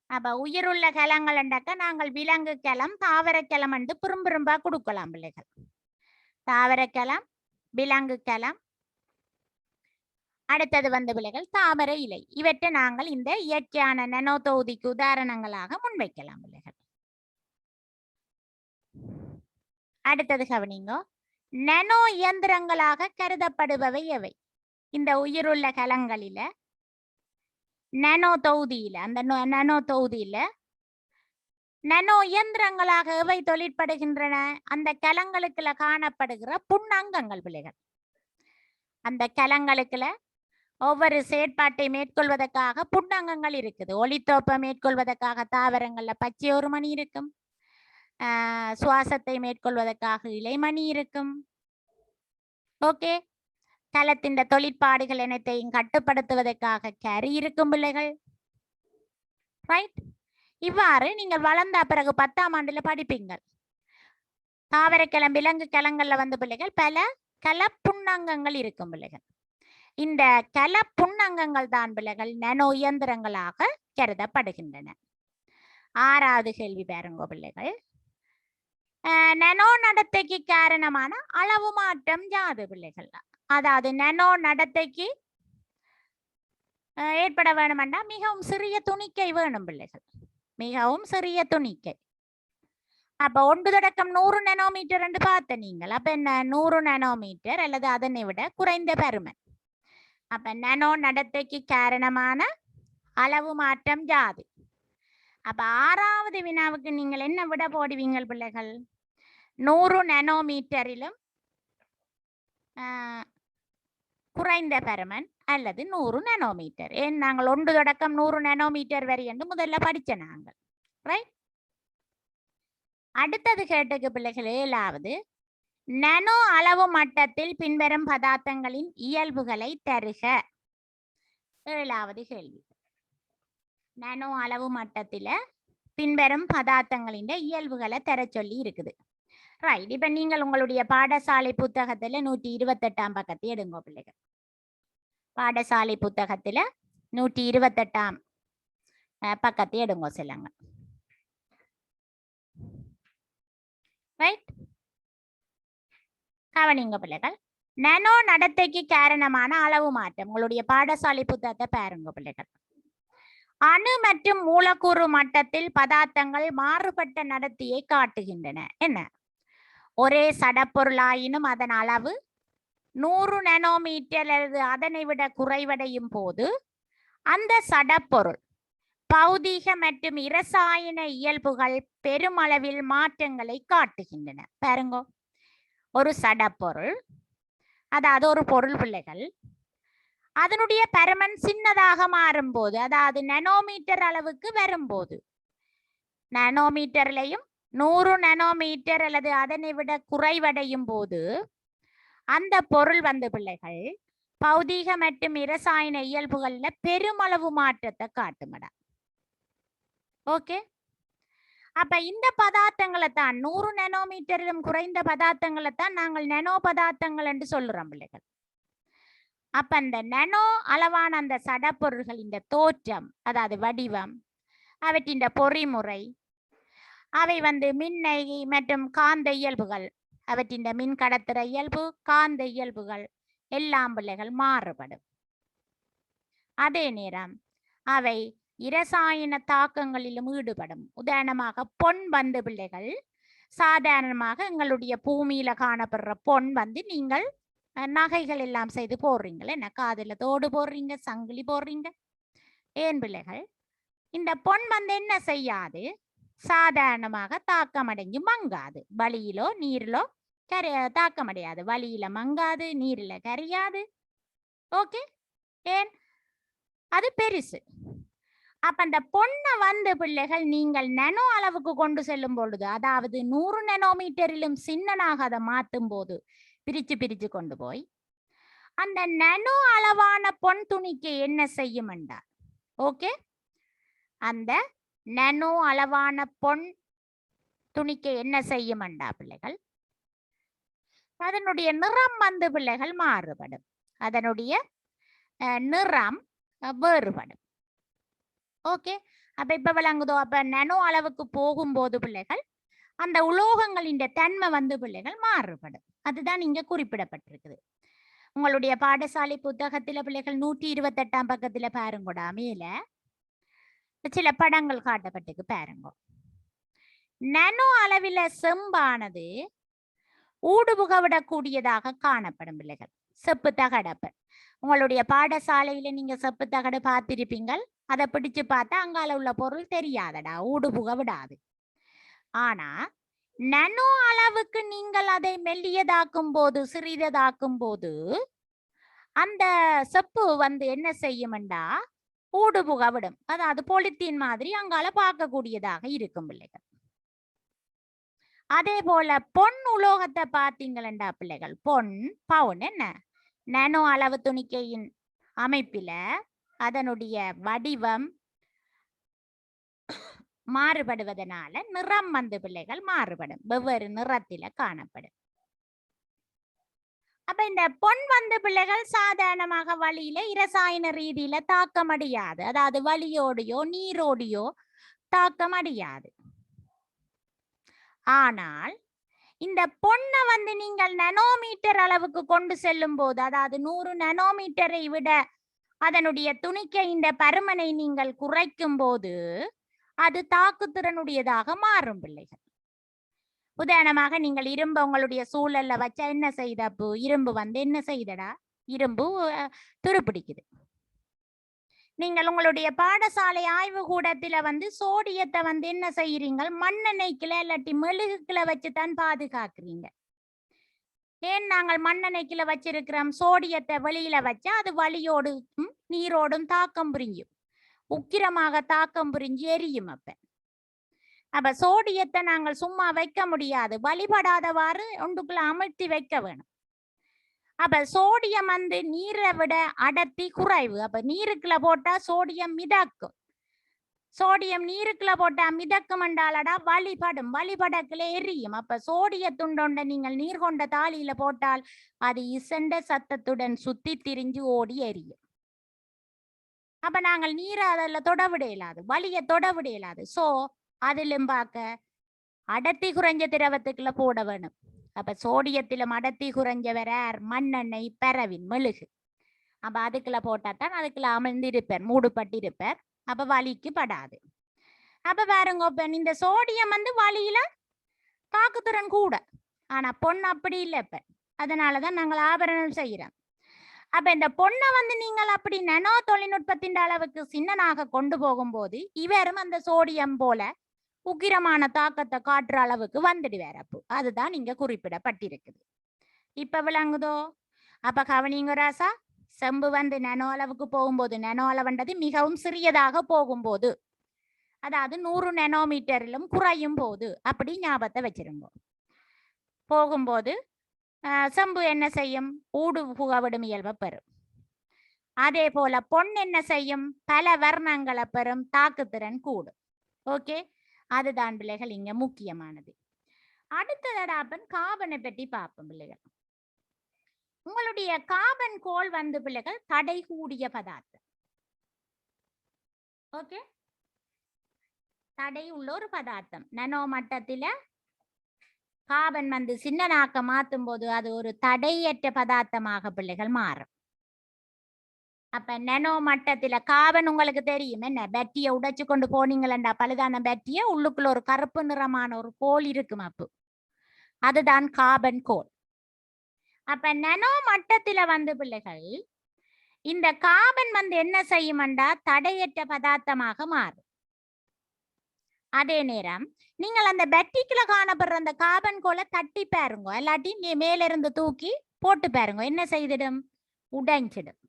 S1: அப்ப உயிருள்ள கலங்கள் என்றாக்க நாங்கள் விலங்கு கலம், தாவரக்கலம் என்று புறம்புறம்பா கொடுக்கலாம் பிள்ளைகள். தாவரக்கலம், விலங்கு கலம், அடுத்தது வந்து பிள்ளைகள் தாமரை இலை. இவற்றை நாங்கள் இந்த இயற்கையான நானோ தொகுதிக்கு உதாரணங்களாக முன்வைக்கலாம் பிள்ளைகள். அடுத்தது கவனிங்கோ, நானோ இயந்திரங்களாக கருதப்படுபவை எவை? இந்த உயிருள்ள கலங்களில நானோ தொகுதியில அந்த நானோ தொகுதியில நானோ இயந்திரங்களாக எவை தொழிற்படுகின்றன? அந்த கலங்களுக்குள்ள காணப்படுகிற புண்ணங்கங்கள் பிள்ளைகள். அந்த கலங்களுக்குள்ள ஒவ்வொரு செயற்பாட்டை மேற்கொள்வதற்காக புண்ணங்கங்கள் இருக்குது. ஒளித்தோப்பை மேற்கொள்வதற்காக தாவரங்கள்ல பச்சை ஒரு மணி இருக்கும். சுவாசத்தை மேற்கொள்வதற்காக இலைமணி இருக்கும். ஓகே, கலத்தின் தொழிற்பாடுகள் அனைத்தையும் கட்டுப்படுத்துவதற்காக கரி இருக்கும் பிள்ளைகள். ரைட், இவ்வாறு நீங்கள் வளர்ந்த பிறகு 10ஆம் ஆண்டுல படிப்பீங்கள். தாவரக்கிழம் விலங்கு கிழங்கள்ல வந்து பிள்ளைகள் பல கலப்புண்ணங்கங்கள் இருக்கும் பிள்ளைகள். இந்த கலப்புண்ணங்கங்கள் தான் பிள்ளைகள் நானோ இயந்திரங்களாக கருதப்படுகின்றன. 6வது கேள்வி பாருங்க பிள்ளைகள், நானோ நடத்தைக்கு காரணமான அளவு மாற்றம் யாது பிள்ளைகள்? அதாவது நானோ நடத்தைக்கு ஏற்பட வேணுமெண்டா மிகவும் சிறிய துணிக்கை வேணும் பிள்ளைகள். மிகவும் சிறிய துணிக்கை. அப்ப 1 நானோ மீட்டர் என்று பார்த்த நீங்கள். அப்ப என்ன 100 நானோ மீட்டர் அல்லது அதனை விட குறைந்த பருமன். அப்ப நானோ நடத்தைக்கு காரணமான அளவு மாற்றம் யாது? அப்ப 6வது வினாவுக்கு நீங்கள் என்ன விட போடுவீங்கள் பிள்ளைகள்? 100 நானோ மீட்டரிலும் குறைந்த பருமன் அல்லது 100 நானோ மீட்டர். ஏன் நாங்கள் 1 நானோ மீட்டர் வரை என்று முதல்ல படிச்ச நாங்கள். ரைட், அடுத்தது கேட்டது பிள்ளைகள் 7வது, நானோ அளவு மட்டத்தில் பின்வரும் பதார்த்தங்களின் இயல்புகளை தருக. 7வது கேள்வி, நானோ அளவு மட்டத்தில பின்வரும் பதார்த்தங்களின் இயல்புகளை தர சொல்லி இருக்குது. ரைட், இப்ப நீங்கள் உங்களுடைய பாடசாலை புத்தகத்துல 128ஆம் பக்கத்தை எடுங்க பிள்ளைகள். பாடசாலை புத்தகத்துல 128ஆம் பக்கத்தை எடுங்க சொல்லுங்க. ரைட், கவனிங்க பிள்ளைகள், நானோ நடத்தைக்கு காரணமான அளவு மாற்றம். உங்களுடைய பாடசாலை புத்தகத்தை பாருங்க பிள்ளைகள். அணு மற்றும் மூலக்கூறு மட்டத்தில் பதார்த்தங்கள் மாறுபட்ட நடத்தையை காட்டுகின்றன. என்ன? ஒரே சடப்பொருளாயினும் அதன் அளவு 100 நானோ மீட்டர் அல்லது அதனை விட குறைவடையும் போது அந்த சடப்பொருள் பௌதீக மற்றும் இரசாயன இயல்புகள் பெருமளவில் மாற்றங்களை காட்டுகின்றன. பாருங்க, ஒரு சடப்பொருள், அதாவது ஒரு பொருள் பிள்ளைகள், அதனுடைய பருமன் சின்னதாக மாறும்போது, அதாவது நானோமீட்டர் அளவுக்கு வரும்போது, நானோமீட்டர்லையும் 100 நானோமீட்டர் அல்லது அதனை விட குறைவடையும் போது அந்த பொருள் வந்து பிள்ளைகள் பௌதீக மற்றும் இரசாயன இயல்புகள்ல பெருமளவு மாற்றத்தை காட்டுமடா. ஓகே, அப்ப இந்த பதார்த்தங்களை தான் 100 நானோமீட்டரிலும் குறைந்த பதார்த்தங்களை தான் நாங்கள் நானோ பதார்த்தங்கள் என்று சொல்றோம் பிள்ளைகள். அப்ப அந்த நானோ அளவான அந்த சடப்பொருள்கள் இந்த தோற்றம், அதாவது வடிவம், அவற்றின் பொறிமுறை, அவை வந்து மின்னை மற்றும் காந்த இயல்புகள், அவற்றின் மின் கடத்துற இயல்பு, காந்த இயல்புகள் எல்லாம் பிள்ளைகள் மாறுபடும். அதே நேரம் அவை இரசாயன தாக்கங்களிலும் ஈடுபடும். உதாரணமாக பொன் வந்து பிள்ளைகள், சாதாரணமாக எங்களுடைய பூமியில காணப்படுற பொன் வந்து நீங்கள் நகைகள் எல்லாம் செய்து போடுறீங்களே, என்ன காதுல தோடு போடுறீங்க, சங்கிலி போடுறீங்க. ஏன் பிள்ளைகள்? இந்த பொன் வந்து என்ன செய்யாது, சாதாரணமாக தாக்கமடைஞ்சு மங்காது. வழியிலோ நீரிலோ தாக்கமடையாது. வழியில மங்காது, நீரில கரையாது. ஓகே, ஏன்? அது பெருசு. அப்ப அந்த பொண்ணை வந்து பிள்ளைகள் நீங்கள் நானோ அளவுக்கு கொண்டு செல்லும் பொழுது, அதாவது 100 நானோமீட்டரிலும் சின்னனாக அதை மாற்றும் போது, பிரிச்சு பிரிச்சு கொண்டு போய் அந்த நானோ அளவான பொன் துணிக்கு என்ன செய்யும் என்றார். ஓகே, அந்த நானோ அளவான பொன் துணிக்கு என்ன செய்யும் என்றா பிள்ளைகள், அதனுடைய நிறம் வந்து பிள்ளைகள் மாறுபடும். அதனுடைய நிறம் வேறுபடும். ஓகே, அப்ப இப்ப விளங்குதோ? அப்ப நானோ அளவுக்கு போகும்போது பிள்ளைகள் அந்த உலோகங்களின் தன்மை வந்து பிள்ளைகள் மாறுபடும். அதுதான் இங்க குறிப்பிடப்பட்டிருக்குது. உங்களுடைய பாடசாலை புத்தகத்துல பிள்ளைகள் 128ஆம் பக்கத்துல பாருங்கடா, மேல சில படங்கள் காட்டப்பட்டிருக்கு பாருங்க. நானோ அளவில செம்பானது ஊடுபுகவிடக்கூடியதாக காணப்படும் பிள்ளைகள். செப்பு தகடப்ப உங்களுடைய பாடசாலையில நீங்க செப்பு தகடு பார்த்திருப்பீங்கள். அதை பிடிச்சு பார்த்தா அங்கால உள்ள பொருள் தெரியாதடா, ஊடுபுக விடாது. ஆனா நனோ அளவுக்கு நீங்கள் அதை மெல்லியதாக்கும் போது, சிறியதாக்கும் போது அந்த செப்பு என்ன செய்யும்டா, ஊடுபுக விடும். அதாவது பொலித்தீன் மாதிரி அங்கால பார்க்கக்கூடியதாக இருக்கும் பிள்ளைகள். அதே போல பொன் உலோகத்தை பார்த்தீங்களா பிள்ளைகள், பொன் பவுன் என்ன நானோ அளவு துணிக்கையின் அமைப்பில அதனுடைய வடிவம் மாறுபடுவதனால நிறம் பிள்ளைகள் மாறுபடும், வெவ்வேறு நிறத்தில காணப்படும். அப்ப இந்த பொன் பிள்ளைகள் சாதாரணமாக வழியில இரசாயன ரீதியில தாக்க முடியாது. அதாவது வழியோடையோ நீரோடையோ தாக்க முடியாது. ஆனால் இந்த பொண்ணை நீங்கள் நானோமீட்டர் அளவுக்கு கொண்டு செல்லும் போது, அதாவது 100 நானோமீட்டரை விட அதனுடைய துணிக்கையின் பருமனை நீங்கள் குறைக்கும் போது அது தாக்குத்திறனுடையதாக மாறும் பிள்ளைகள். உதாரணமாக நீங்கள் இரும்பு உங்களுடைய சூழல்ல வச்சா என்ன செய்தப்பு, இரும்பு என்ன செய்தடா, இரும்பு துருப்பிடிக்குது. நீங்கள் உங்களுடைய பாடசாலை ஆய்வு கூடத்துல சோடியத்தை என்ன செய்யறீங்க, மண்ணெண்ணெய்க்குல இல்லாட்டி மெழுகுக்குல வச்சுதான் பாதுகாக்கிறீங்க. ஏன் நாங்கள் மண்ணெண்ணெய்க்குல வச்சிருக்கிறோம், சோடியத்தை வெளியில வச்சா அது வலியோடும் நீரோடும் தாக்கம் புரியும், உக்கிரமாக தாக்கம் புரிஞ்சு எரியும். அப்ப சோடியத்தை நாங்கள் சும்மா வைக்க முடியாது, வழிபடாதவாறு ஒன்றுக்குள்ள அமர்த்தி வைக்க வேணும். அப்ப சோடியம் நீரை விட அடர்த்தி குறைவு. அப்ப நீருக்குள்ள போட்டா சோடியம் மிதக்கும். சோடியம் நீருக்குள்ள போட்டா மிதக்கும் என்றாலடா வழிபடும், வழிபடக்குள்ள எரியும். அப்ப சோடிய துண்டொண்ட நீங்கள் நீர் கொண்ட தாலியில போட்டால் அது இசண்ட சத்தத்துடன் சுத்தி திரிஞ்சு ஓடி எரியும். அப்ப நாங்கள் நீரை அதில் தொட விட இயலாது, வலிய தொட விட இயலாது. சோ அதிலும் பார்க்க அடர்த்தி குறைஞ்ச திரவத்துக்குள்ள போட வேணும். அப்ப சோடியத்திலும் அடர்த்தி குறைஞ்ச வர மண்ணெண்ணெய், பரவின், மெழுகு. அப்ப அதுக்குள்ள போட்டாதான் அதுக்குள்ள அமர்ந்திருப்பார், மூடுபட்டிருப்பார். அப்ப வலிக்கு படாது. அப்ப பாருங்க, இந்த சோடியம் வலியில தாக்குத்திறன் கூட. ஆனா பொண்ணு அப்படி இல்லை. இப்ப அதனாலதான் நாங்கள் ஆபரணம் செய்யறோம். அப்ப இந்த பொண்ணை நீங்கள் அப்படி நானோ தொழில்நுட்பத்தின் அளவுக்கு சின்னனாக கொண்டு போகும்போது இவரும் அந்த சோடியம் போல உக்கிரமான தாக்கத்தை காட்டுற அளவுக்கு வந்துடுவார். அப்போ அதுதான் இங்க குறிப்பிடப்பட்டிருக்குது. இப்ப விளங்குதோ? அப்ப கவனிங்க ராசா, செம்பு நானோ அளவுக்கு போகும்போது, நானோ அளவுன்றது மிகவும் சிறியதாக போகும்போது, அதாவது 100 நானோமீட்டரிலும் குறையும் போது, அப்படி ஞாபகத்தை வச்சிருங்க. போகும்போது செம்பு என்ன செய்யும், ஊடு புகவிடும் இயல்பை பெறும். அதே போல பொன் என்ன செய்யும், பல வர்ணங்களை பெறும், தாக்குத்திறன் கூடும். ஓகே, அதுதான் பிள்ளைகள் இங்க முக்கியமானது. அடுத்ததாப்பன் காபனை பற்றி பார்ப்போம் பிள்ளைகள். உங்களுடைய காபன் கோல் பிள்ளைகள் தடை கூடிய பதார்த்தம். ஓகே, தடை உள்ள ஒரு பதார்த்தம். நானோ மட்டத்தில காபன் சின்னனாக்க மாத்தும் போது அது ஒரு தடையற்ற பதார்த்தமாக பிள்ளைகள் மாறும். அப்ப நானோ மட்டத்தில காபன் உங்களுக்கு தெரியும் என்ன, பேட்டரியை உடைச்சு கொண்டு போனீங்களா, பழுதான பேட்டரியை உள்ளுக்குள்ள ஒரு கருப்பு நிறமான ஒரு கோல் இருக்கும். அப்போ அதுதான் காபன் கோல். அப்ப நானோ மட்டத்தில பிள்ளைகள் இந்த காபன் என்ன செய்யும்டா, தடையற்ற பதார்த்தமாக மாறும். அதே நேரம் நீங்கள் அந்த பேட்டரிக்குள்ள காணப்படுற அந்த காபன் கோலை தட்டி பாருங்க, இல்லாட்டி நீ மேல இருந்து தூக்கி போட்டு பாருங்க, என்ன செய்திடும், உடைஞ்சிடும்.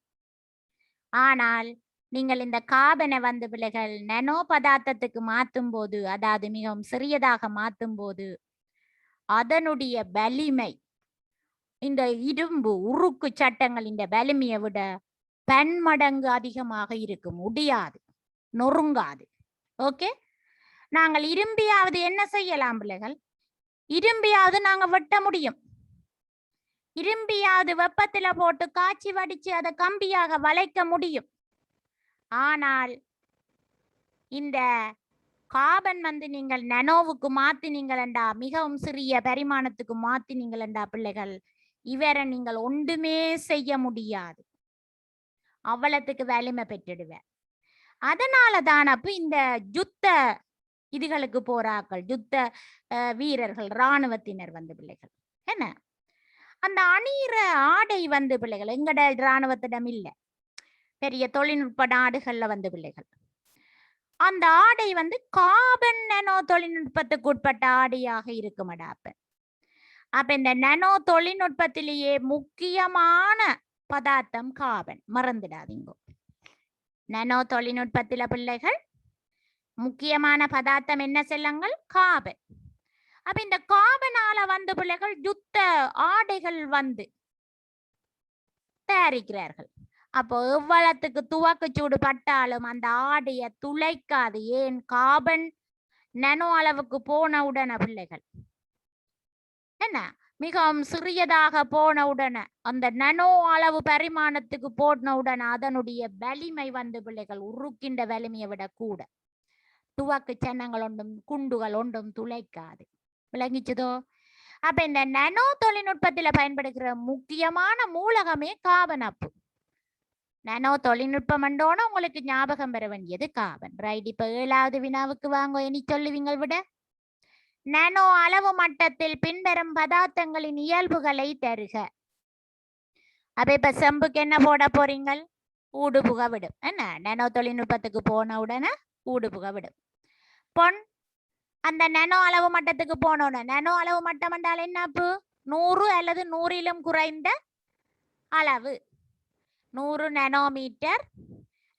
S1: ஆனால் நீங்கள் இந்த காபனை பிள்ளைகள் நானோ பதார்த்தத்துக்கு மாற்றும் போது, அதாவது மிகவும் சிறியதாக மாற்றும் போது அதனுடைய வலிமை இந்த இரும்பு உருக்கு சட்டங்கள் இந்த வலிமையை விட பன்மடங்கு அதிகமாக இருக்கும், முடியாது, நொறுங்காது. ஓகே, நாங்கள் இரும்பியாவது என்ன செய்யலாம் பிள்ளைகள், இரும்பியாவது நாங்க வெட்ட முடியும், இரும்பியாவது வெப்பத்துல போட்டு காய்ச்சி வடிச்சு அதை கம்பியாக வளைக்க முடியும். ஆனால் இந்த காபன் நீங்கள் நானோவுக்கு மாத்தினீங்களா, மிகவும் சிறிய பரிமாணத்துக்கு மாத்தினீங்களா பிள்ளைகள், இவரை நீங்கள் ஒன்றுமே செய்ய முடியாது, அவ்வளத்துக்கு வலிமை பெற்றுடுவேன். அதனால தான் அப்ப இந்த யுத்த இதுகளுக்கு போறாக்கள், யுத்த வீரர்கள், இராணுவத்தினர் வந்து பிள்ளைகள் என்ன அந்த அணியிற ஆடை வந்து பிள்ளைகள் எங்கட இராணுவத்திடம் இல்ல, பெரிய தொழில்நுட்ப நாடுகள்ல வந்து பிள்ளைகள் அந்த ஆடை வந்து கார்பன் நானோ தொழில்நுட்பத்துக்கு உட்பட்ட ஆடையாக இருக்குமடா. அப்ப இந்த நானோ தொழில்நுட்பத்திலேயே முக்கியமான பதார்த்தம் கார்பன், மறந்துடாதீங்க. நானோ தொழில்நுட்பத்தில பிள்ளைகள் முக்கியமான பதார்த்தம் என்ன செல்லுங்கள்? கார்பன். அப்ப இந்த கார்பனால வந்து பிள்ளைகள் யுத்த ஆடைகள் வந்து தயாரிக்கிறார்கள். அப்போ எவ்வளத்துக்கு துவக்கச்சூடு பட்டாலும் அந்த ஆடையை துளைக்காது. ஏன்? கார்பன் நானோ அளவுக்கு போன உடனே பிள்ளைகள் என்ன மிகவும் சிறியதாக போன உடனே, அந்த நானோ அளவு பரிமாணத்துக்கு போன உடனே அதனுடைய வலிமை வந்து பிள்ளைகள் உருக்கின்ற வலிமையை விட கூட துவக்கு சின்னங்கள் ஒன்றும் குண்டுகள் ஒன்றும் துளைக்காது. விளங்கிச்சதோ? அப்ப இந்த நானோ தொழில்நுட்பத்தில் பயன்படுகிற முக்கியமான மூலகமே கார்பன். அப்பு நானோ தொழில்நுட்பம் என்றோன்னு உங்களுக்கு ஞாபகம் பெற வேண்டியது கார்பன். ரைட். இப்ப 7வது வினாவுக்கு வாங்க. இனி சொல்லுவீங்க விட. நானோ அளவு மட்டத்தில் பின்வரும் பதார்த்தங்களின் இயல்புகளை தருக. அப்ப இப்ப செம்புக்கு என்ன போட போறீங்கள்? ஊடுபுக விடும். என்ன? நானோ தொழில்நுட்பத்துக்கு போன உடனே ஊடுபுக விடும். பொன் அந்த நானோ அளவு மட்டத்துக்கு போனோட, நானோ அளவு மட்டம் என்றால் என்ன? 100 அல்லது 100லும் குறைந்த அளவு, 100 நானோமீட்டர்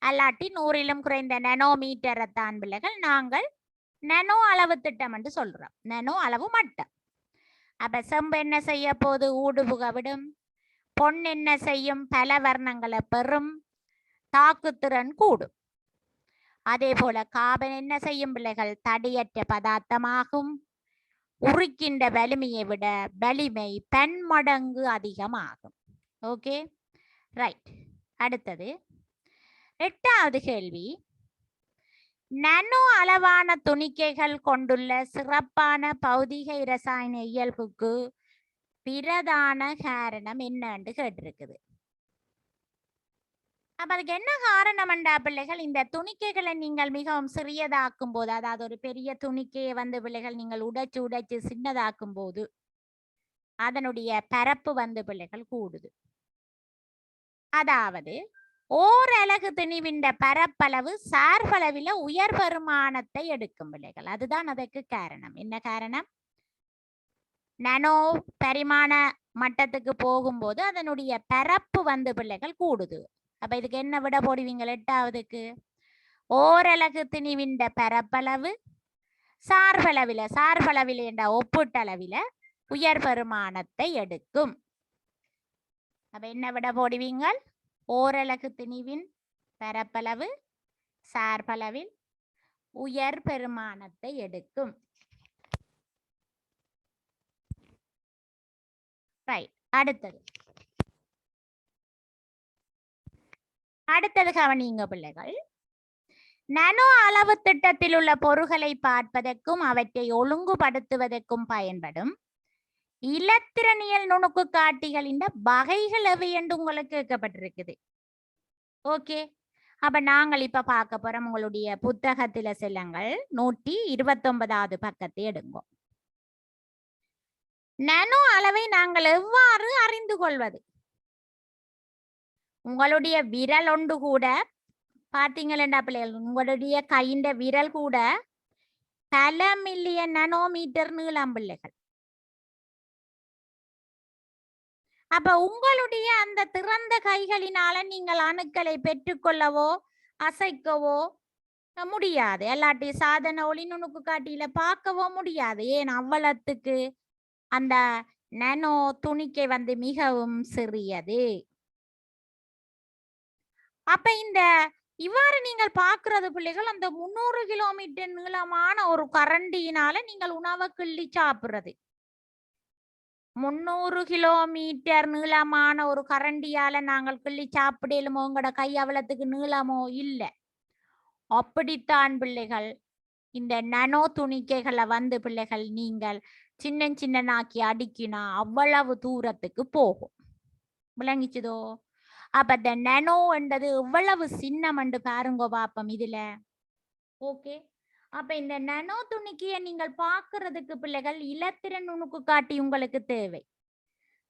S1: அல்லாட்டி 100லும் குறைந்த நானோமீட்டரை தான் பிள்ளைகள் நாங்கள் நானோ அளவு திட்டம் என்று சொல்றோம். நானோ அளவு மட்டம். அப்ப செம்பு என்ன செய்ய போது? ஊடுபுக விடும். பொன் என்ன செய்யும்? பல வர்ணங்களை பெறும், தாக்குத்திறன் கூடும். அதே போல கார்பன் என்ன செய்யும் பிள்ளைகள்? தடையற்ற பதார்த்தமாகும். உருக்கின்ற வலிமையை விட வலிமை பன்மடங்கு அதிகமாகும். Okay, right. அடுத்தது 8வது கேள்வி. நானோ அளவான துணிக்கைகள் கொண்டுள்ள சிறப்பான பௌதிக இரசாயன இயல்புக்கு பிரதான காரணம் என்னன்னு கேட்டிருக்குது. அப்ப அதுக்கு என்ன காரணம் என்றா பிள்ளைகள், இந்த துணிக்கைகளை நீங்கள் மிகவும் சிறியதாக்கும் போது, அதாவது ஒரு பெரிய துணிக்கையை வந்து பிள்ளைகள் நீங்கள் உடைச்சு சின்னதாக்கும் போது அதனுடைய பரப்பு வந்து பிள்ளைகள் கூடுது. அதாவது ஓரலகு திணிவின் பரப்பளவு சார்பளவில் உயர் பெருமானத்தை எடுக்கும் பிள்ளைகள். அதுதான் அதற்கு காரணம். என்ன காரணம்? நானோ பரிமாண மட்டத்துக்கு போகும்போது அதனுடைய பரப்பு வந்து பிள்ளைகள் கூடுது. அப்ப இதுக்கு என்ன விட போடுவீங்க? 8வதுக்கு ஓரலகு திணிவின் பரப்பளவு சார்பளவில் என்ற ஒப்பீட்டளவில் உயர் பெருமானத்தை எடுக்கும். அப்ப என்ன விட போடுவீங்க? ஓரலகு திணிவின் பரப்பளவு சார்பளவில் உயர் பெருமானத்தை எடுக்கும். ரைட். அடுத்தது கவனிங்க பிள்ளைகள். நானோ அளவு திட்டத்தில் உள்ள பொருள்களை பார்ப்பதற்கும் அவற்றை ஒழுங்குபடுத்துவதற்கும் பயன்படும் இலத்திரனியல் நுணுக்கு காட்டிகளின் வகைகள் எவை என்று உங்களுக்கு கேட்கப்பட்டிருக்குது. ஓகே, அப்ப நாங்கள் இப்ப பார்க்க போறோம். உங்களுடைய புத்தகத்தில செல்லுங்கள், 129வது பக்கத்தை எடுங்க. நானோ அளவை நாங்கள் எவ்வாறு அறிந்து கொள்வது? உங்களுடைய விரல் ஒன்று கூட பார்த்தீங்களா பிள்ளைகள், உங்களுடைய கையின் விரல் கூட பல மில்லியன் நானோமீட்டர் நீளம் பிள்ளைகள். அப்ப உங்களுடைய அந்த திறந்த கைகளினால நீங்கள் அணுக்களை பெற்றுக்கொள்ளவோ அசைக்கவோ முடியாது. எல்லாட்டி சாதன ஒளி நுணுக்கு காட்டியில பார்க்கவோ முடியாது. ஏன்? அவ்வளத்துக்கு அந்த நானோ துணிக்கை வந்து மிகவும் சிறியது. அப்ப இந்த இவ்வாறு நீங்கள் பார்க்கிறது பிள்ளைகள், அந்த 300 கிலோமீட்டர் நீளமான ஒரு கரண்டியினால நீங்கள் உணவை கிள்ளி சாப்பிடுறது. 300 கிலோமீட்டர் நீளமான ஒரு கரண்டியால நாங்கள் கிள்ளி சாப்பிடலுமோ? உங்களோட கை அவ்வளத்துக்கு நீளமோ? இல்லை. அப்படித்தான் பிள்ளைகள் இந்த நானோ துணிக்கைகளை வந்து பிள்ளைகள் நீங்கள் சின்ன சின்னனாக்கி அடிக்கினா அவ்வளவு தூரத்துக்கு போகும். விளங்கிச்சுதோ? அப்ப இந்த நானோ என்றது எவ்வளவு சின்னம் என்று பாருங்க பாப்பம் இதுல. ஓகே, அப்ப இந்த நானோ துணிக்கையை நீங்கள் பார்க்கறதுக்கு பிள்ளைகள் இலத்திரன் நுணுக்கு காட்டி உங்களுக்கு தேவை.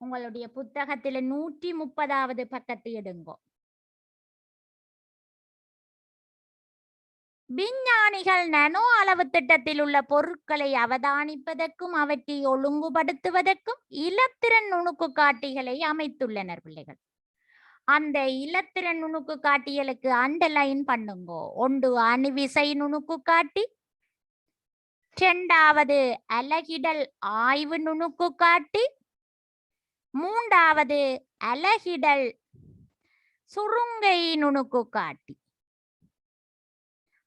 S1: உங்களுடைய புத்தகத்துல 130வது பக்கத்தை எடுங்கோ. விஞ்ஞானிகள் நானோ அளவு திட்டத்தில் உள்ள பொருட்களை அவதானிப்பதற்கும் அவற்றை ஒழுங்குபடுத்துவதற்கும் இலத்திரன் நுணுக்கு காட்டிகளை அமைத்துள்ளனர் பிள்ளைகள். அந்த இலத்திரன் நுணுக்கு காட்டிகளுக்கு அண்டர்லைன் பண்ணுங்கோ. ஒன்று அணுவிசை நுணுக்கு காட்டி, இரண்டாவது அலகிடல் ஆய்வு நுணுக்கு காட்டி, மூன்றாவது அலகிடல் சுருங்கை நுணுக்கு காட்டி.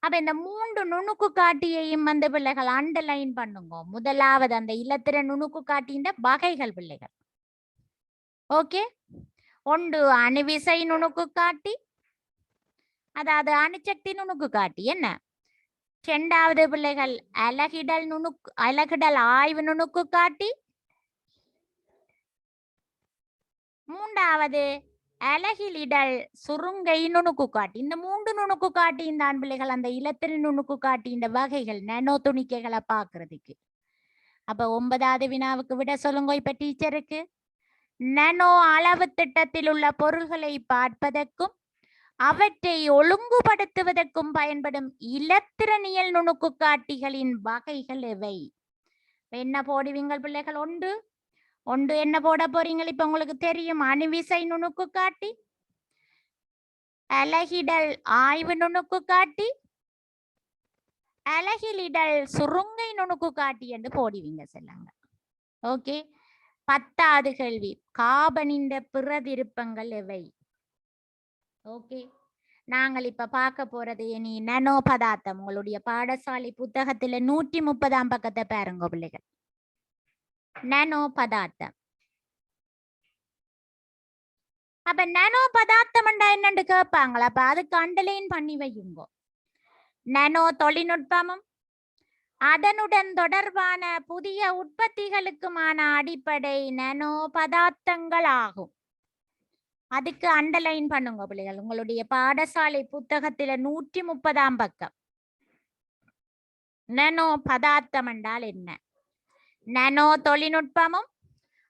S1: அப்ப இந்த 3 நுணுக்கு காட்டியையும் வந்து பிள்ளைகள் அண்டர்லைன் பண்ணுங்க. முதலாவது அந்த இலத்திரன் நுணுக்கு காட்டியின் வகைகள் பிள்ளைகள். ஓகே, ஒன்று அணுவிசை நுணுக்கு காட்டி, அதாவது அணுசக்தி நுணுக்கு காட்டி என்ன. இரண்டாவது பிள்ளைகள் அலகிடல் ஆய்வு நுணுக்கு காட்டி, மூன்றாவது அலகிலிடல் சுருங்கை நுணுக்கு காட்டி. இந்த 3 நுணுக்கு காட்டியும் தான் பிள்ளைகள் அந்த இலத்திரன் நுணுக்கு காட்டியின் வகைகள் நானோ துணிக்கைகளை பார்க்கறதுக்கு. அப்ப 9வது வினாவுக்கு விட சொல்லுங்க இப்ப டீச்சருக்கு. நானோ அளவு திட்டத்தில் உள்ள பொருள்களை பார்ப்பதற்கும் அவற்றை ஒழுங்குபடுத்துவதற்கும் பயன்படும் இலத்திரனியல் நுணுக்கு காட்டிகளின் வகைகள் எவை? என்ன போடுவீங்கள் பிள்ளைகள்? ஒன்று என்ன போட போறீங்க? இப்ப உங்களுக்கு தெரியும், அணுவிசை நுணுக்கு காட்டி, அலகிடல் ஆய்வு நுணுக்கு காட்டி, அலகிலிடல் சுருங்கை நுணுக்கு காட்டி என்று போடுவீங்க செல்லாங்க. ஓகே, 10வது கேள்வி, காபனின் பிரதிருப்பங்கள் எவை? ஓகே, நாங்கள் இப்ப பார்க்க போறது இனி நானோ பதார்த்தம். உங்களுடைய பாடசாலை புத்தகத்துல 130ஆம் பக்கத்தை பாருங்க பிள்ளைகள். நானோ பதார்த்தம். அப்ப நானோ பதார்த்தம் என்னன்னு கேட்பாங்களா? அப்ப அதுக்கு அண்டர்லைன் பண்ணி வையுங்க. நானோ தொழில்நுட்பமும் அதனுடன் தொடர்பான புதிய உற்பத்திகளுக்குமான அடிப்படை நானோ பதார்த்தங்கள் ஆகும். அதுக்கு அண்டர்லைன் பண்ணுங்க பிள்ளைகள். உங்களுடைய பாடசாலை புத்தகத்துல 130ஆம் பக்கம். நானோ பதார்த்தம் என்றால் என்ன? நானோ தொழில்நுட்பமும்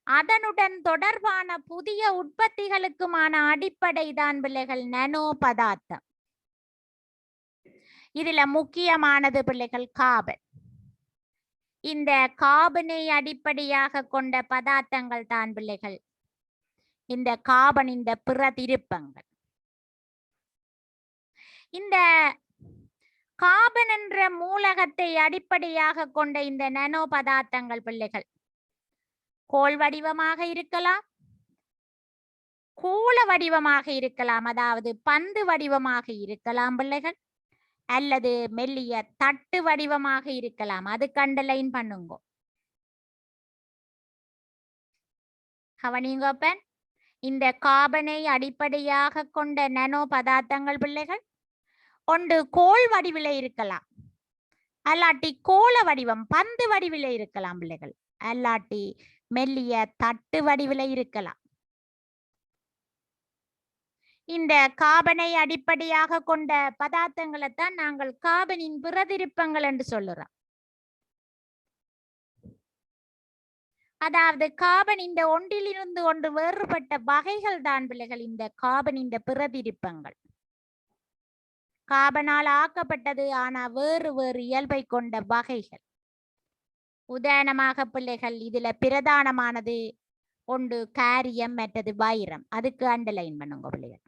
S1: அதனுடன் தொடர்பான புதிய உற்பத்திகளுக்குமான அடிப்படை தான் பிள்ளைகள் நானோ பதார்த்தம். இதுல முக்கியமானது பிள்ளைகள் காபன். இந்த காபனை அடிப்படையாக கொண்ட பதார்த்தங்கள் தான் பிள்ளைகள் இந்த காபன் இந்த பிரதிருப்பங்கள். இந்த காபன் என்ற மூலகத்தை அடிப்படையாக கொண்ட இந்த நானோ பதார்த்தங்கள் பிள்ளைகள் கோள் வடிவமாக இருக்கலாம், கோள வடிவமாக இருக்கலாம், அதாவது பந்து வடிவமாக இருக்கலாம் பிள்ளைகள், அல்லது மெல்லிய தட்டு வடிவமாக இருக்கலாம். அது அண்டர்லைன் பண்ணுங்க. கவனிங்கோப்பன், இந்த காபனை அடிப்படையாக கொண்ட நானோ பதார்த்தங்கள் பிள்ளைகள் ஒன்று கோள் வடிவில இருக்கலாம், அல்லாட்டி கோள வடிவம் பந்து வடிவில இருக்கலாம் பிள்ளைகள், அல்லாட்டி மெல்லிய தட்டு வடிவில இருக்கலாம். இந்த காபனை அடிப்படையாக கொண்ட பதார்த்தங்களைத்தான் நாங்கள் காபனின் பிரதிருப்பங்கள் என்று சொல்லுறோம். அதாவது காபன் இந்த ஒன்றிலிருந்து ஒன்று வேறுபட்ட வகைகள் தான் பிள்ளைகள் இந்த காபனின் பிரதிருப்பங்கள். காபனால் ஆக்கப்பட்டது, ஆனா வேறு வேறு இயல்பை கொண்ட வகைகள். உதாரணமாக பிள்ளைகள் இதுல பிரதானமானது ஒன்று காரியம், மற்றது வைரம். அதுக்கு அண்டர்லைன் பண்ணுங்க பிள்ளைகள்.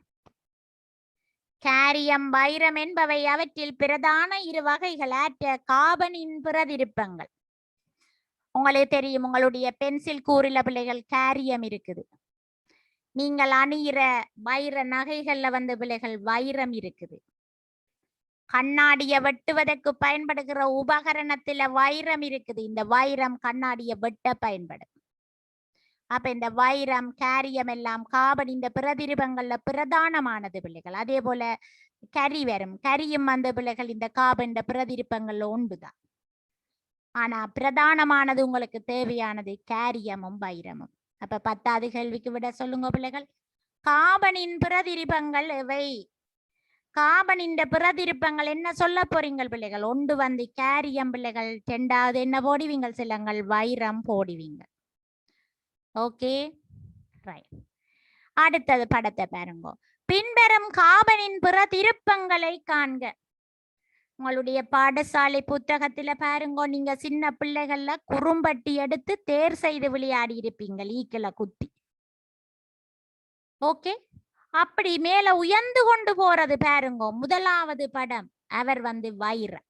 S1: காரியம் வைரம் என்பவை அவற்றில் பிரதான 2 வகைகள் ஆற்ற காபனின் பிரதிருப்பங்கள். உங்களுக்கு தெரியும், உங்களுடைய பென்சில் கூறில பிள்ளைகள் காரியம் இருக்குது. நீங்கள் அணிகிற வைர நகைகள்ல வந்து பிள்ளைகள் வைரம் இருக்குது. கண்ணாடிய வெட்டுவதற்கு பயன்படுகிற உபகரணத்துல வைரம் இருக்குது. இந்த வைரம் கண்ணாடிய வெட்ட பயன்படும். அப்ப இந்த வைரம் காரியம் எல்லாம் காபன் இந்த பிரதிருப்பங்கள்ல பிரதானமானது பிள்ளைகள். அதே போல கரி வரும். கரியும் அந்த பிள்ளைகள் இந்த கார்பன் பிரதிருப்பங்கள்ல ஒன்றுதான். ஆனா பிரதானமானது உங்களுக்கு தேவையானது கேரியமும் வைரமும். அப்ப 10வது கேள்விக்கு விட சொல்லுங்க பிள்ளைகள். கார்பனின் பிரதிருப்பங்கள் எவை? கார்பனின் பிரதிருப்பங்கள் என்ன சொல்ல போறீங்க பிள்ளைகள்? ஒன்று வந்து கேரியம் பிள்ளைகள், 2வது என்ன போடுவீங்க சிலங்கள்? வைரம் போடுவீங்க. Okay right. அடுத்தது படத்தை பாருங்க. பின்வரும் கார்பனின் பிரதிருப்பங்களை காண்க. உங்களுடைய பாடசாலை புத்தகத்துல பாருங்க, நீங்க சின்ன பிள்ளைகள்ல குறும்பட்டி எடுத்து தேர் செய்து விளையாடி இருப்பீங்க ஈக்கில குத்தி. ஓகே, அப்படி மேல உயர்ந்து கொண்டு போறது பாருங்க. முதலாவது படம் அவர் வந்து வைரம்.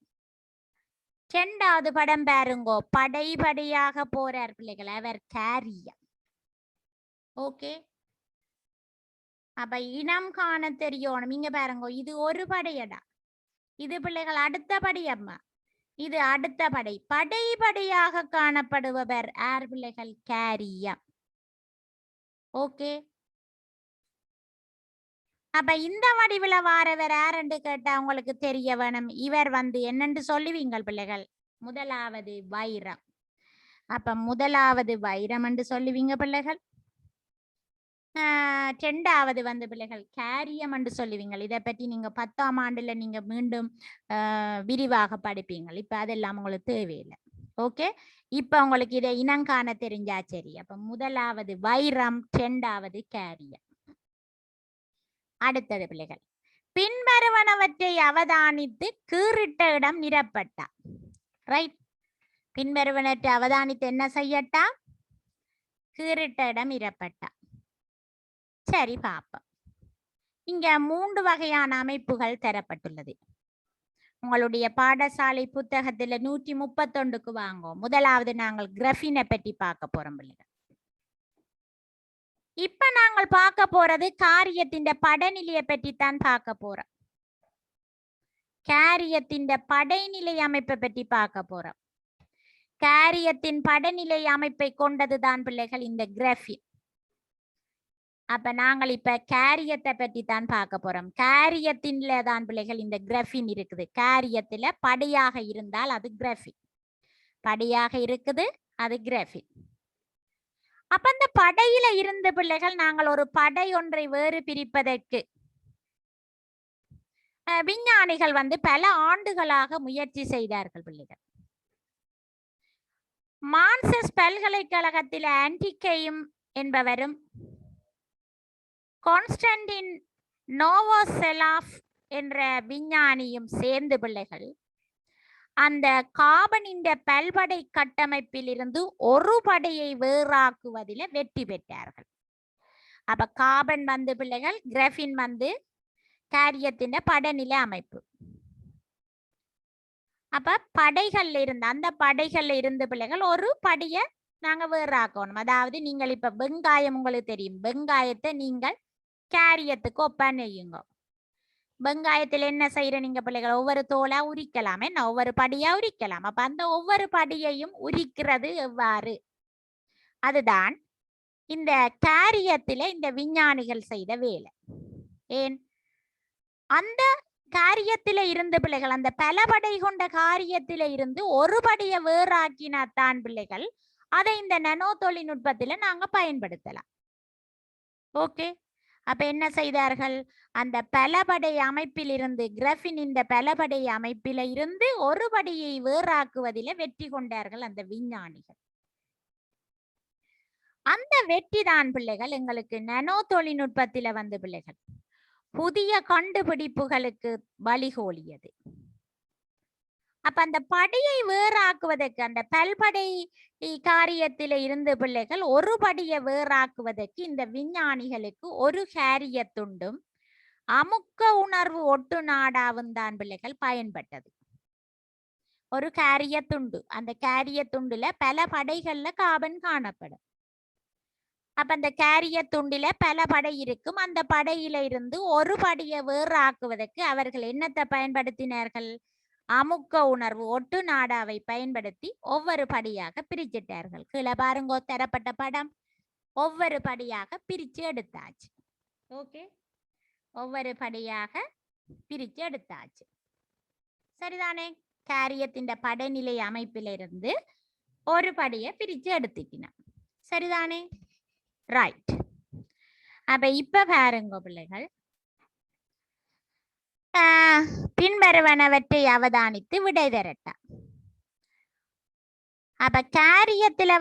S1: 2வது படம் பாருங்க, படைபடியாக போறார் பிள்ளைகள், அவர் கேரியம். ஓகே, அப்ப இனம் காண தெரியணும். இங்க பாருங்க, இது ஒரு படையடா, இது பிள்ளைகள் அடுத்த படி அம்மா, இது அடுத்த படை. படைபடியாக காணப்படுபவர் ஆர் பிள்ளைகள்? கேரியம். ஓகே, அப்ப இந்த வடிவுல வாரவர் யாரென்று கேட்டா உங்களுக்கு தெரிய வேணும். இவர் வந்து என்னன்னு சொல்லுவீங்கள் பிள்ளைகள்? முதலாவது வைரம். அப்ப முதலாவது வைரம் என்று சொல்லுவீங்க பிள்ளைகள். 2வது வந்து பிள்ளைகள் கேரியம் என்று சொல்லுவீங்க. இதை பற்றி நீங்க 10ஆம் ஆண்டுல நீங்க மீண்டும் விரிவாக படிப்பீங்க. இப்ப அதெல்லாம் உங்களுக்கு தேவையில்லை. ஓகே, இப்ப உங்களுக்கு இதை இனங்காண தெரிஞ்சா சரி. அப்ப முதலாவது வைரம், 2வது கேரியம். அடுத்தது பிள்ளைகள், பின்வருவனவற்றை அவதானித்து கீறிட்ட இடம் நிரப்பட்டா. ரைட், பின்வருவனவற்றை அவதானித்து என்ன செய்யட்டா? கீறிட்ட இடம் நிரப்பட்டா. சரி பாப்போம். இங்க 3 வகையான அமைப்புகள் தரப்பட்டுள்ளது. உங்களுடைய பாடசாலை புத்தகத்துல 131க்கு வாங்கும். முதலாவது நாங்கள் கிராஃபினை பற்றி பார்க்க போறோம் பிள்ளைகள். இப்ப நாங்கள் பார்க்க போறது காரியத்தின் படைநிலையை பற்றி தான் பார்க்க போறோம். காரியத்தின் படைநிலை அமைப்பை பற்றி பார்க்க போறோம். காரியத்தின் படைநிலை அமைப்பை கொண்டதுதான் பிள்ளைகள் இந்த கிராஃபி. அப்ப நாங்கள் இப்ப காரியத்தை பற்றி தான் பார்க்க போறோம். காரியத்தின்ல தான் பிள்ளைகள் இந்த கிராஃபின் இருக்குது. காரியத்துல படையாக இருந்தால் அது கிராஃபின், படையாக இருக்குது அது கிராஃபின். அப்ப அந்த படையில இருந்த பிள்ளைகள் நாங்கள் ஒரு படை ஒன்றை வேறு பிரிப்பதற்கு விஞ்ஞானிகள் வந்து பல ஆண்டுகளாக முயற்சி செய்தார்கள் பிள்ளைகள். மான்சஸ் பல்கலைக்கழகத்தில் ஆன்டிகேயும் என்பவரும் கான்ஸ்டன்டின் நோவோசெலாஃப் என்ற விஞ்ஞானியும் சேர்ந்து பிள்ளைகள் அந்த கார்பனின் பல்படை கட்டமைப்பில் இருந்து ஒரு படையை வேறாக்குவதில் வெற்றி பெற்றார்கள். அப்ப கார்பன் வந்து பிள்ளைகள், கிராஃபின் வந்து காரியத்தின் படைநிலை அமைப்பு. அப்ப படைகள்ல இருந்து, அந்த படைகள்ல இருந்து பிள்ளைகள் ஒரு படியை நாங்க வேறாக்கணும். அதாவது நீங்கள் இப்ப வெங்காயம் உங்களுக்கு தெரியும், வெங்காயத்தை நீங்கள் காரியத்துக்கு ஒப்பனையுங்க. வெங்காயத்துல என்ன செய்யற நீங்க பிள்ளைகள்? ஒவ்வொரு தோலா உரிக்கலாமே, ஒவ்வொரு படியா உரிக்கலாம். அப்ப அந்த ஒவ்வொரு படியையும் உரிக்கிறது எவ்வாறு? அதுதான் இந்த காரியத்தில இந்த விஞ்ஞானிகள் செய்த வேலை. ஏன் அந்த காரியத்தில இருந்து பிள்ளைகள், அந்த பல படை கொண்ட காரியத்தில இருந்து ஒரு படியை வேறாக்கினாத்தான் பிள்ளைகள் அதை இந்த நானோ தொழில்நுட்பத்தில நாங்க பயன்படுத்தலாம். ஓகே, அப்ப என்ன செய்தார்கள்? அந்த பலபடை அமைப்பில் இருந்து, கிராஃபின் இந்த பலபடை அமைப்பில இருந்து ஒரு படியை வேறாக்குவதில் வெற்றி கொண்டார்கள் அந்த விஞ்ஞானிகள். அந்த வெற்றி தான் பிள்ளைகள் எங்களுக்கு நானோ தொழில்நுட்பத்தில வந்து பிள்ளைகள் புதிய கண்டுபிடிப்புகளுக்கு வழிகோலியது. அப்ப அந்த படியை வேறாக்குவதற்கு, அந்த பல்படை காரியத்தில இருந்து பிள்ளைகள் ஒரு படியை வேறாக்குவதற்கு இந்த விஞ்ஞானிகளுக்கு ஒரு காரியத்துண்டும் அமுக்க உணர்வு ஒட்டு நாடாவும் தான் பிள்ளைகள் பயன்பட்டது. ஒரு காரியத்துண்டு, அந்த காரியத்துண்டுல பல படைகள்ல கார்பன் காணப்படும். அப்ப அந்த காரியத்துண்டில பல படை இருக்கும். அந்த படையில இருந்து ஒரு படியை வேறாக்குவதற்கு அவர்கள் என்னத்தை பயன்படுத்தினார்கள்? அமுக்க உணர்வு ஒட்டு நாடாவை பயன்படுத்தி ஒவ்வொரு படியாக பிரிச்சிட்டார்கள். கீழே பாருங்க தரப்பட்ட படம், ஒவ்வொரு படியாக பிரிச்சு எடுத்தாச்சு. ஓகே, ஒவ்வொரு படியாக பிரிச்சு எடுத்தாச்சு. சரிதானே? கேரியத்தின் படைநிலை அமைப்பிலிருந்து ஒரு படியை பிரிச்சு எடுத்துக்கின. சரிதானே? ரைட். அப்ப இப்ப பாருங்க பிள்ளைகள், பின்வருவனவற்றை அவதானித்து விடை தரட்டா. அப்ப கேரியத்துல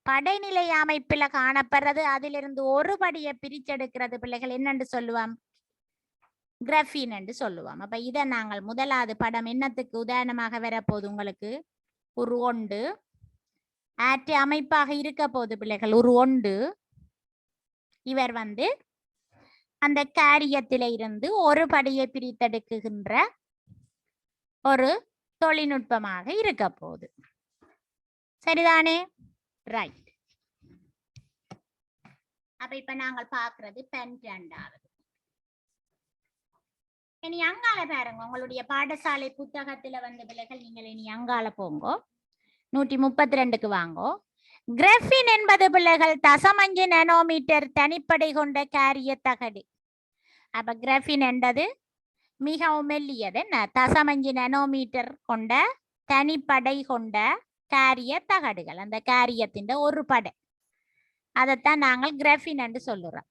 S1: படைநிலை அமைப்புல காணப்படுறது, அதிலிருந்து ஒரு படியை பிரிச்செடுக்கிறது பிள்ளைகள் என்னன்னு சொல்லுவோம்? கிராஃபின் என்று சொல்லுவோம். அப்ப இதை நாங்கள் முதலாவது படம் என்னத்துக்கு உதாரணமாக வரப்போகுது உங்களுக்கு? ஒரு ஒன்று ஆற்று அமைப்பாக இருக்க போகுது பிள்ளைகள். ஒரு ஒன்று இவர் அந்த கேரியத்தில இருந்து ஒரு படியை பிரித்தெடுக்குகின்ற ஒரு தொழில்நுட்பமாக இருக்க போகுது. சரிதானே? ரைட். அப்ப இப்ப நாங்கள் பார்க்கிறது 12வது. இனி அங்கால பாருங்க, உங்களுடைய பாடசாலை புத்தகத்துல பிள்ளைகள் நீங்கள் இனி அங்கால போங்கோ, 132க்கு வாங்கோ. கிராஃபின் என்பது பிள்ளைகள் 0.5 நானோமீட்டர் தனிப்படை கொண்ட கேரிய தகடு. அப்ப கிராஃபின் என்பது மிகவும் மெல்லியது, 0.5 நானோமீட்டர் கொண்ட தனிப்படை கொண்ட கேரிய தகடுகள். அந்த கேரியத்தின் ஒரு படை, அதைத்தான் நாங்கள் கிராஃபின் என்று சொல்லுறோம்.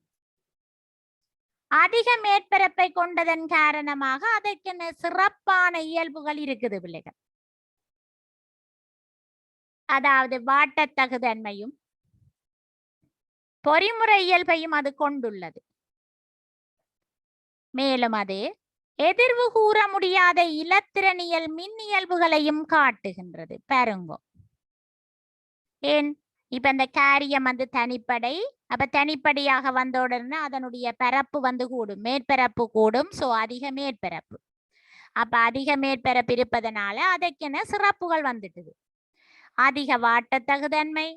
S1: அதிக மேற்பரப்பை கொண்டதன் காரணமாக அதற்கு சிறப்பான இயல்புகள் இருக்குது பிள்ளைகள். அதாவது வாட்டத்தகுதன்மையும் பொறிமுறை இயல்பையும் அது கொண்டுள்ளது. மேலும் அது எதிர்வு கூற முடியாத இலத்திரனியல் மின் இயல்புகளையும் காட்டுகின்றது. பாருங்கோ, ஏன் இப்ப இந்த கேரியம் தனிப்படை. அப்ப தனிப்படையாக வந்தோடனே அதனுடைய பரப்பு கூடும், மேற்பரப்பு கூடும். சோ அதிக மேற்பரப்பு. அப்ப அதிக மேற்பரப்பு இருப்பதனால அதற்கென சிறப்புகள் வந்துட்டுது. அதிக வாட்டத்தகுதன்மை,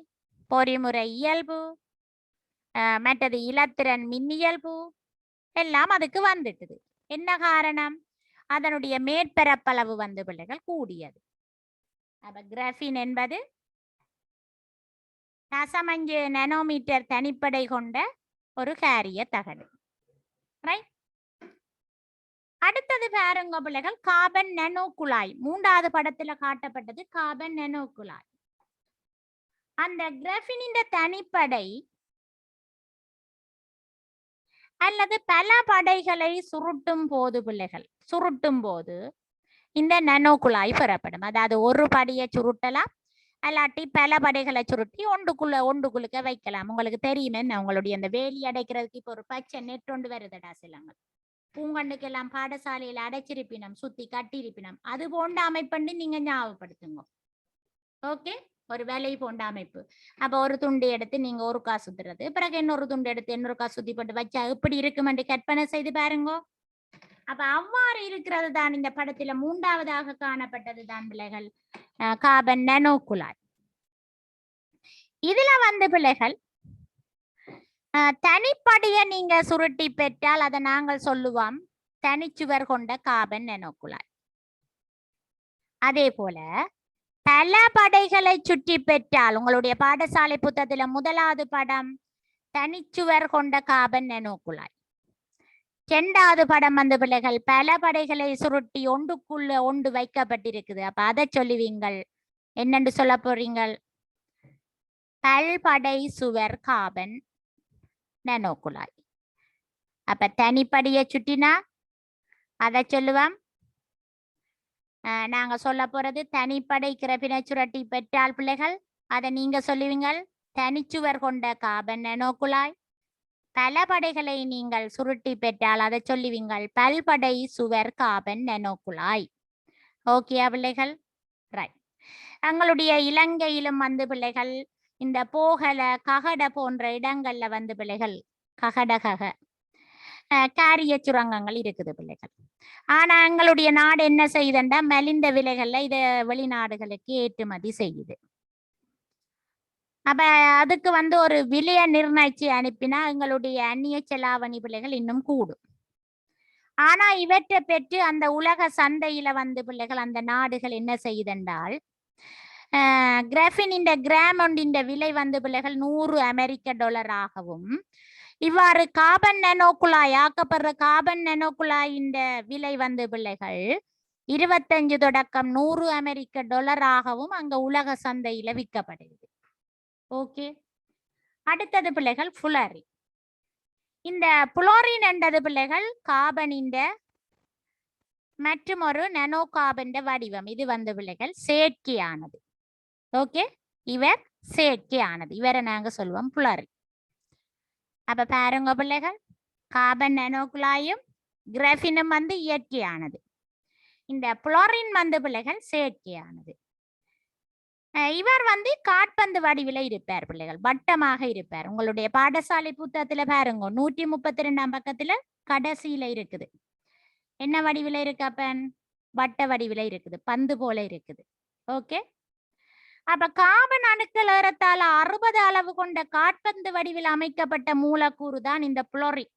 S1: பொறிமுறை இயல்பு, மற்றது இலத்திரன் மின்னியல்பு எல்லாம் அதுக்கு வந்துட்டுது. என்ன காரணம்? அதனுடைய மேற்பரப்பளவு பிள்ளைகள் கூடியது. அப்ப கிராஃபின் என்பது 0.5 நானோமீட்டர் தனிப்படை கொண்ட ஒரு கேரிய தகடு. ரைட். அடுத்தது பாருங்க பிள்ளைகள், கார்பன் நானோ குழாய். 3வது படத்துல காட்டப்பட்டது கார்பன் நானோ குழாய். அந்த கிராஃபினின் தனிப்படை அல்லது பல படைகளை சுருட்டும் போது பிள்ளைகள், சுருட்டும் போது இந்த நானோ குழாய் பெறப்படும். அதாவது ஒரு படியை சுருட்டலாம், அல்லாட்டி பல படைகளை சுருட்டி ஒன்றுக்குள்ளுக்க வைக்கலாம். உங்களுக்கு தெரியுமே, உங்களுடைய அந்த வேலி அடைக்கிறதுக்கு இப்போ ஒரு பச்சை நெட் ஒன்று வருதுடா சிலங்க. பூங்கண்ணுக்கெல்லாம் பாடசாலையில் அடைச்சிருப்பினம், சுத்தி கட்டியிருப்பினம். அது போன்ற அமைப்பு நீங்க ஞாபகப்படுத்துங்க. ஓகே, ஒரு வேலை போன்ற அமைப்பு. அப்ப ஒரு துண்டு எடுத்து நீங்க ஒரு காசு சுத்துறது, பிறகு இன்னொரு துண்டு எடுத்து இன்னொரு காசு சுத்தி போட்டு வச்சா எப்படி இருக்குமென்று கற்பனை செய்து பாருங்க. அப்ப அவ்வாறு இருக்கிறது தான் இந்த படத்துல 3வதாக காணப்பட்டது தான் பிள்ளைகள் கார்பன் நானோ குழாய். இதுல பிள்ளைகள் தனிப்படியை நீங்க சுருட்டி பெற்றால் அதை நாங்கள் சொல்லுவோம் தனிச்சுவர் கொண்ட கார்பன் நானோ குழாய். அதே போல பல படைகளை சுற்றி பெற்றால், உங்களுடைய பாடசாலை புத்தகத்துல 1வது படம் தனிச்சுவர் கொண்ட கார்பன் நானோ குழாய். 2வது படம் பிள்ளைகள் பல படைகளை சுருட்டி ஒன்றுக்குள்ள ஒன்று வைக்கப்பட்டிருக்குது. அப்ப அதை சொல்லுவீங்கள் என்னன்னு சொல்ல போறீங்கள்? பல்படை சுவர் கார்பன் நானோ குழாய். அப்ப தனிப்படியை சுற்றினா அதை சொல்லுவோம். நாங்க சொல்ல போறது தனிப்படை கிராஃபினை சுருட்டி பெற்றால் பிள்ளைகள் அதை நீங்க சொல்லுவீங்கள் தனிச்சுவர் கொண்ட கார்பன் நானோ குழாய். பல படைகளை நீங்கள் சுருட்டி பெற்றால் அதை சொல்லுவீங்கள் பல்படை சுவர் கார்பன் நானோ குழாய். ஓகே பிள்ளைகள்? ரைட். எங்களுடைய இலங்கையிலும் பிள்ளைகள் இந்த போகல ககட போன்ற இடங்கள்ல பிள்ளைகள் ககடகக காரிய சுரங்கங்கள் இருக்குது பிள்ளைகள். ஆனா எங்களுடைய நாடு என்ன செய்யுதுண்டா, மலிந்த விலைகள்ல இத வெளிநாடுகளுக்கு ஏற்றுமதி செய்யுது. அப்ப அதுக்கு ஒரு விலையை நிர்ணயிச்சு அனுப்பினா எங்களுடைய அந்நிய செலாவணி பிள்ளைகள் இன்னும் கூடும். ஆனா இவற்றை பெற்று அந்த உலக சந்தையில பிள்ளைகள் அந்த நாடுகள் என்ன செய்யுதென்றால், கிராஃபின் கிராம் ஒன்றின் விலை பிள்ளைகள் $100 ஆகவும் இவ்வாறு கார்பன் நானோ குழாய் ஆக்கப்படுற கார்பன் நானோ குழாயின் விலை வந்து பிள்ளைகள் 25 தொடக்கம் 100 அமெரிக்க டாலராகவும் அங்க உலக சந்தையில விற்கப்படுது. ஓகே, அடுத்தது பிள்ளைகள் புளோரின். இந்த புளோரின் என்றது பிள்ளைகள் கார்பனின் மற்றும் ஒரு நானோ கார்பன் வடிவம். இது வந்து பிள்ளைகள் செயற்கையானது. ஓகே, இவர் செயற்கையானது, இவரை நாங்க சொல்லுவோம் புளோரின். அப்ப பாருங்க பிள்ளைகள், கார்பன் நானோ குழாயும் கிராஃபினும் வந்து இயற்கையானது. இந்த புளோரின் வந்து பிள்ளைகள் செயற்கையானது. இவர் வந்து காற்பந்து வடிவில இருப்பார் பிள்ளைகள், வட்டமாக இருப்பார். உங்களுடைய பாடசாலை புத்தகத்துல பாருங்க 132ஆம் பக்கத்துல கடைசியில இருக்குது. என்ன வடிவில இருக்கு அப்பன்? வட்ட வடிவில இருக்குது, பந்து போல இருக்குது. ஓகே, அப்ப கார்பன் அணுக்கள் ஏறத்தாழ 60 அளவு கொண்ட காற்பந்து வடிவில் அமைக்கப்பட்ட மூலக்கூறு தான் இந்த புளோரின்.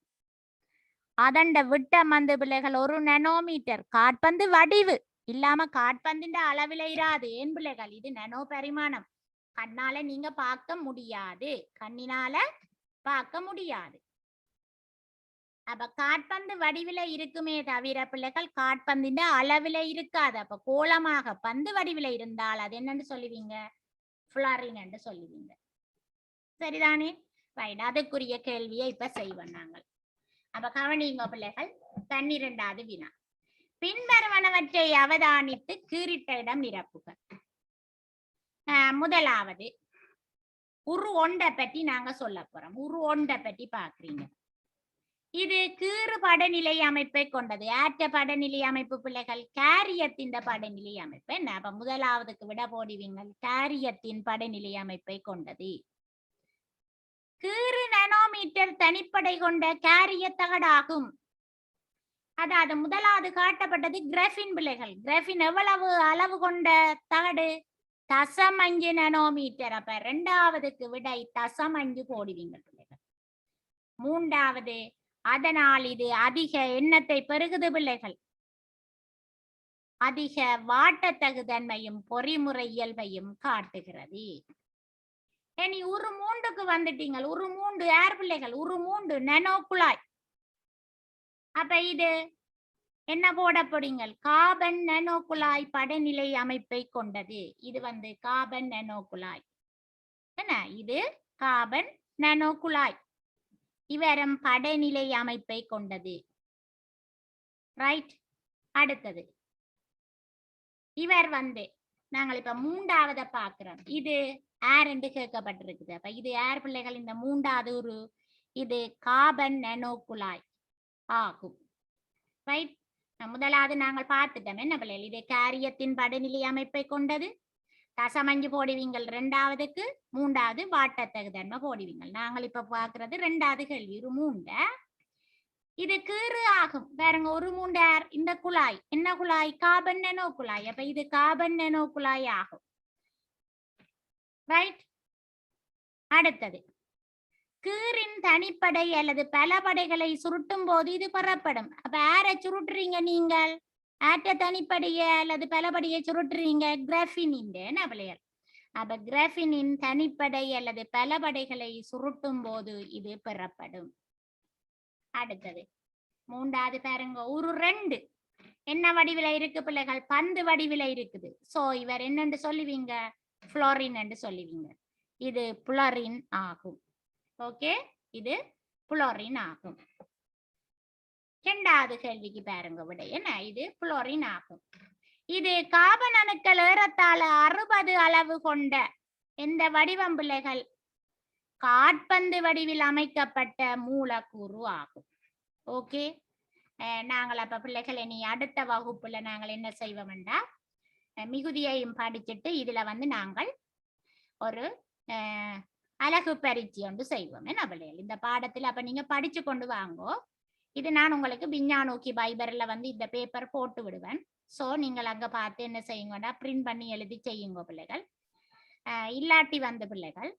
S1: அதண்ட விட்டம் வந்து பிள்ளைகள் 1 நானோமீட்டர். காற்பந்து வடிவு இல்லாம காற்பந்தின் அளவில இராது. ஏன் பிள்ளைகள்? இது நானோ பரிமாணம், கண்ணால நீங்க பார்க்க முடியாது, கண்ணினால பார்க்க முடியாது. அப்ப காற்பந்து வடிவில இருக்குமே தவிர பிள்ளைகள் காற்பந்தின் அளவில இருக்காது. அப்ப கோளமாக பந்து வடிவில இருந்தால் அது என்னன்னு சொல்லுவீங்க? புளோரின் என்று சொல்லுவீங்க. சரிதானே? ரைட், அதுக்குரிய கேள்வியை இப்ப செய்வோம் நாங்கள். அப்ப கவனிங்க பிள்ளைகள், 12வது வினா. பின்வருவனவற்றை அவதானித்து கீறிட்ட இடம் நிரப்புக. முதலாவது உரு ஒன்றை பற்றி நாங்க சொல்ல போறோம். உரு ஒன்றை பற்றி பாக்குறீங்க. இது கீறு படநிலை அமைப்பை கொண்டது. ஆற்ற படநிலை அமைப்பு பிள்ளைகள் கேரியத்தின் படநிலை அமைப்பு. என்ன அப்ப முதலாவதுக்கு விட போடுவீங்க, கேரியத்தின் படநிலை அமைப்பை கொண்டது. கீறு நானோமீட்டர் தனிப்படை கொண்ட கேரிய தகடாகும். அதாவது முதலாவது காட்டப்பட்டது கிராஃபின் பிள்ளைகள். கிராஃபின் எவ்வளவு அளவு கொண்ட தகடு? 0.5 நானோமீட்டர். அப்ப இரண்டாவதுக்கு விடை 0.5 போடுவீங்க பிள்ளைகள். மூன்றாவது, அதனால் இது அதிக எண்ணத்தை பெருகுது பிள்ளைகள், அதிக வாட்டத்தகுதன்மையும் பொறிமுறை இயல்பையும் காட்டுகிறது. இனி உரு 3க்கு வந்துட்டீங்க. உரு 3 யார் பிள்ளைகள்? உரு 3 நானோ குழாய். அப்ப இது என்ன போட போறீங்க? கார்பன் நானோ குழாய் படநிலை அமைப்பை கொண்டது. இது வந்து கார்பன் நானோ குழாய். என்ன இது? கார்பன் நானோ குழாய். இவரும் படநிலை அமைப்பை கொண்டது. ரைட், அடுத்தது இவர் வந்து நாங்கள் இப்ப 3வது பாக்குறோம். இது ஏர் என்று கேட்கப்பட்டிருக்குது. அப்ப இது ஏர் பிள்ளைகள். இந்த 3வது ஒரு இது கார்பன் நானோ குழாய் ஆகும். ரைட், முதலாவது நாங்கள் பார்த்துட்டோம். என்ன பிள்ளைகள்? இது கேரியத்தின் படநிலை அமைப்பை கொண்டது. 0.5 போடுவீங்கள் இரண்டாவதுக்கு. 3வது வாட்டத்தகுதன்மை போடுவீங்க. நாங்கள் இப்ப பாக்குறது 2வது கேள்வி. ஒரு 3 இது கீறு ஆகும். பாருங்க, ஒரு 3 இந்த குழாய் என்ன குழாய்? கார்பன் நானோ குழாய். அப்ப இது கார்பன் நானோ குழாய் ஆகும். ரைட், அடுத்தது கீறின் தனிப்படை அல்லது பல படைகளை சுருட்டும் போது இது பெறப்படும். அப்ப யாரை சுருட்டுறீங்க நீங்கள்? ஆற்ற தனிப்படைய அல்லது பலபடியை சுருட்டுறீங்க கிராஃபினின் பிள்ளைகள். அப்ப கிராஃபினின் தனிப்படை அல்லது பலபடைகளை சுருட்டும் போது இது பெறப்படும். அடுத்தது 3வது பாருங்க, ஒரு 2 என்ன வடிவில இருக்கு பிள்ளைகள்? பந்து வடிவில இருக்குது. சோ இவர் என்னன்னு சொல்லுவீங்க? புளோரின் என்று சொல்லுவீங்க. இது புளோரின் ஆகும். ஓகே, இது புளோரின் ஆகும். 2வது கேள்விக்கு பாருங்க விடை. என்ன இது? புளோரின் ஆகும். இது கார்பன் அணுக்கள் ஏறத்தாழ 60 அளவு கொண்ட எந்த வடிவம் பிள்ளைகள்? காற்பந்து வடிவில் அமைக்கப்பட்ட மூலக்கூறு ஆகும். ஓகே, நாங்கள் அப்ப பிள்ளைகள் இனி அடுத்த வகுப்புல நாங்கள் என்ன செய்வோம்னா மிகுதியையும் படிச்சுட்டு இதுல வந்து நாங்கள் ஒரு அழகு பரீட்சை ஒன்று செய்வோம். என்ன பிள்ளைகள்? இந்த பாடத்துல அப்ப நீங்க படிச்சு கொண்டு வாங்கோ. இது நான் உங்களுக்கு விஞ்ஞானோக்கி பைபர்ல வந்து இந்த பேப்பர் போட்டு விடுவேன். சோ நீங்கள் அங்க பார்த்து என்ன செய்யுங்கன்னா பிரிண்ட் பண்ணி எழுதி செய்யுங்க பிள்ளைகள். இல்லாட்டி வந்து பிள்ளைகள்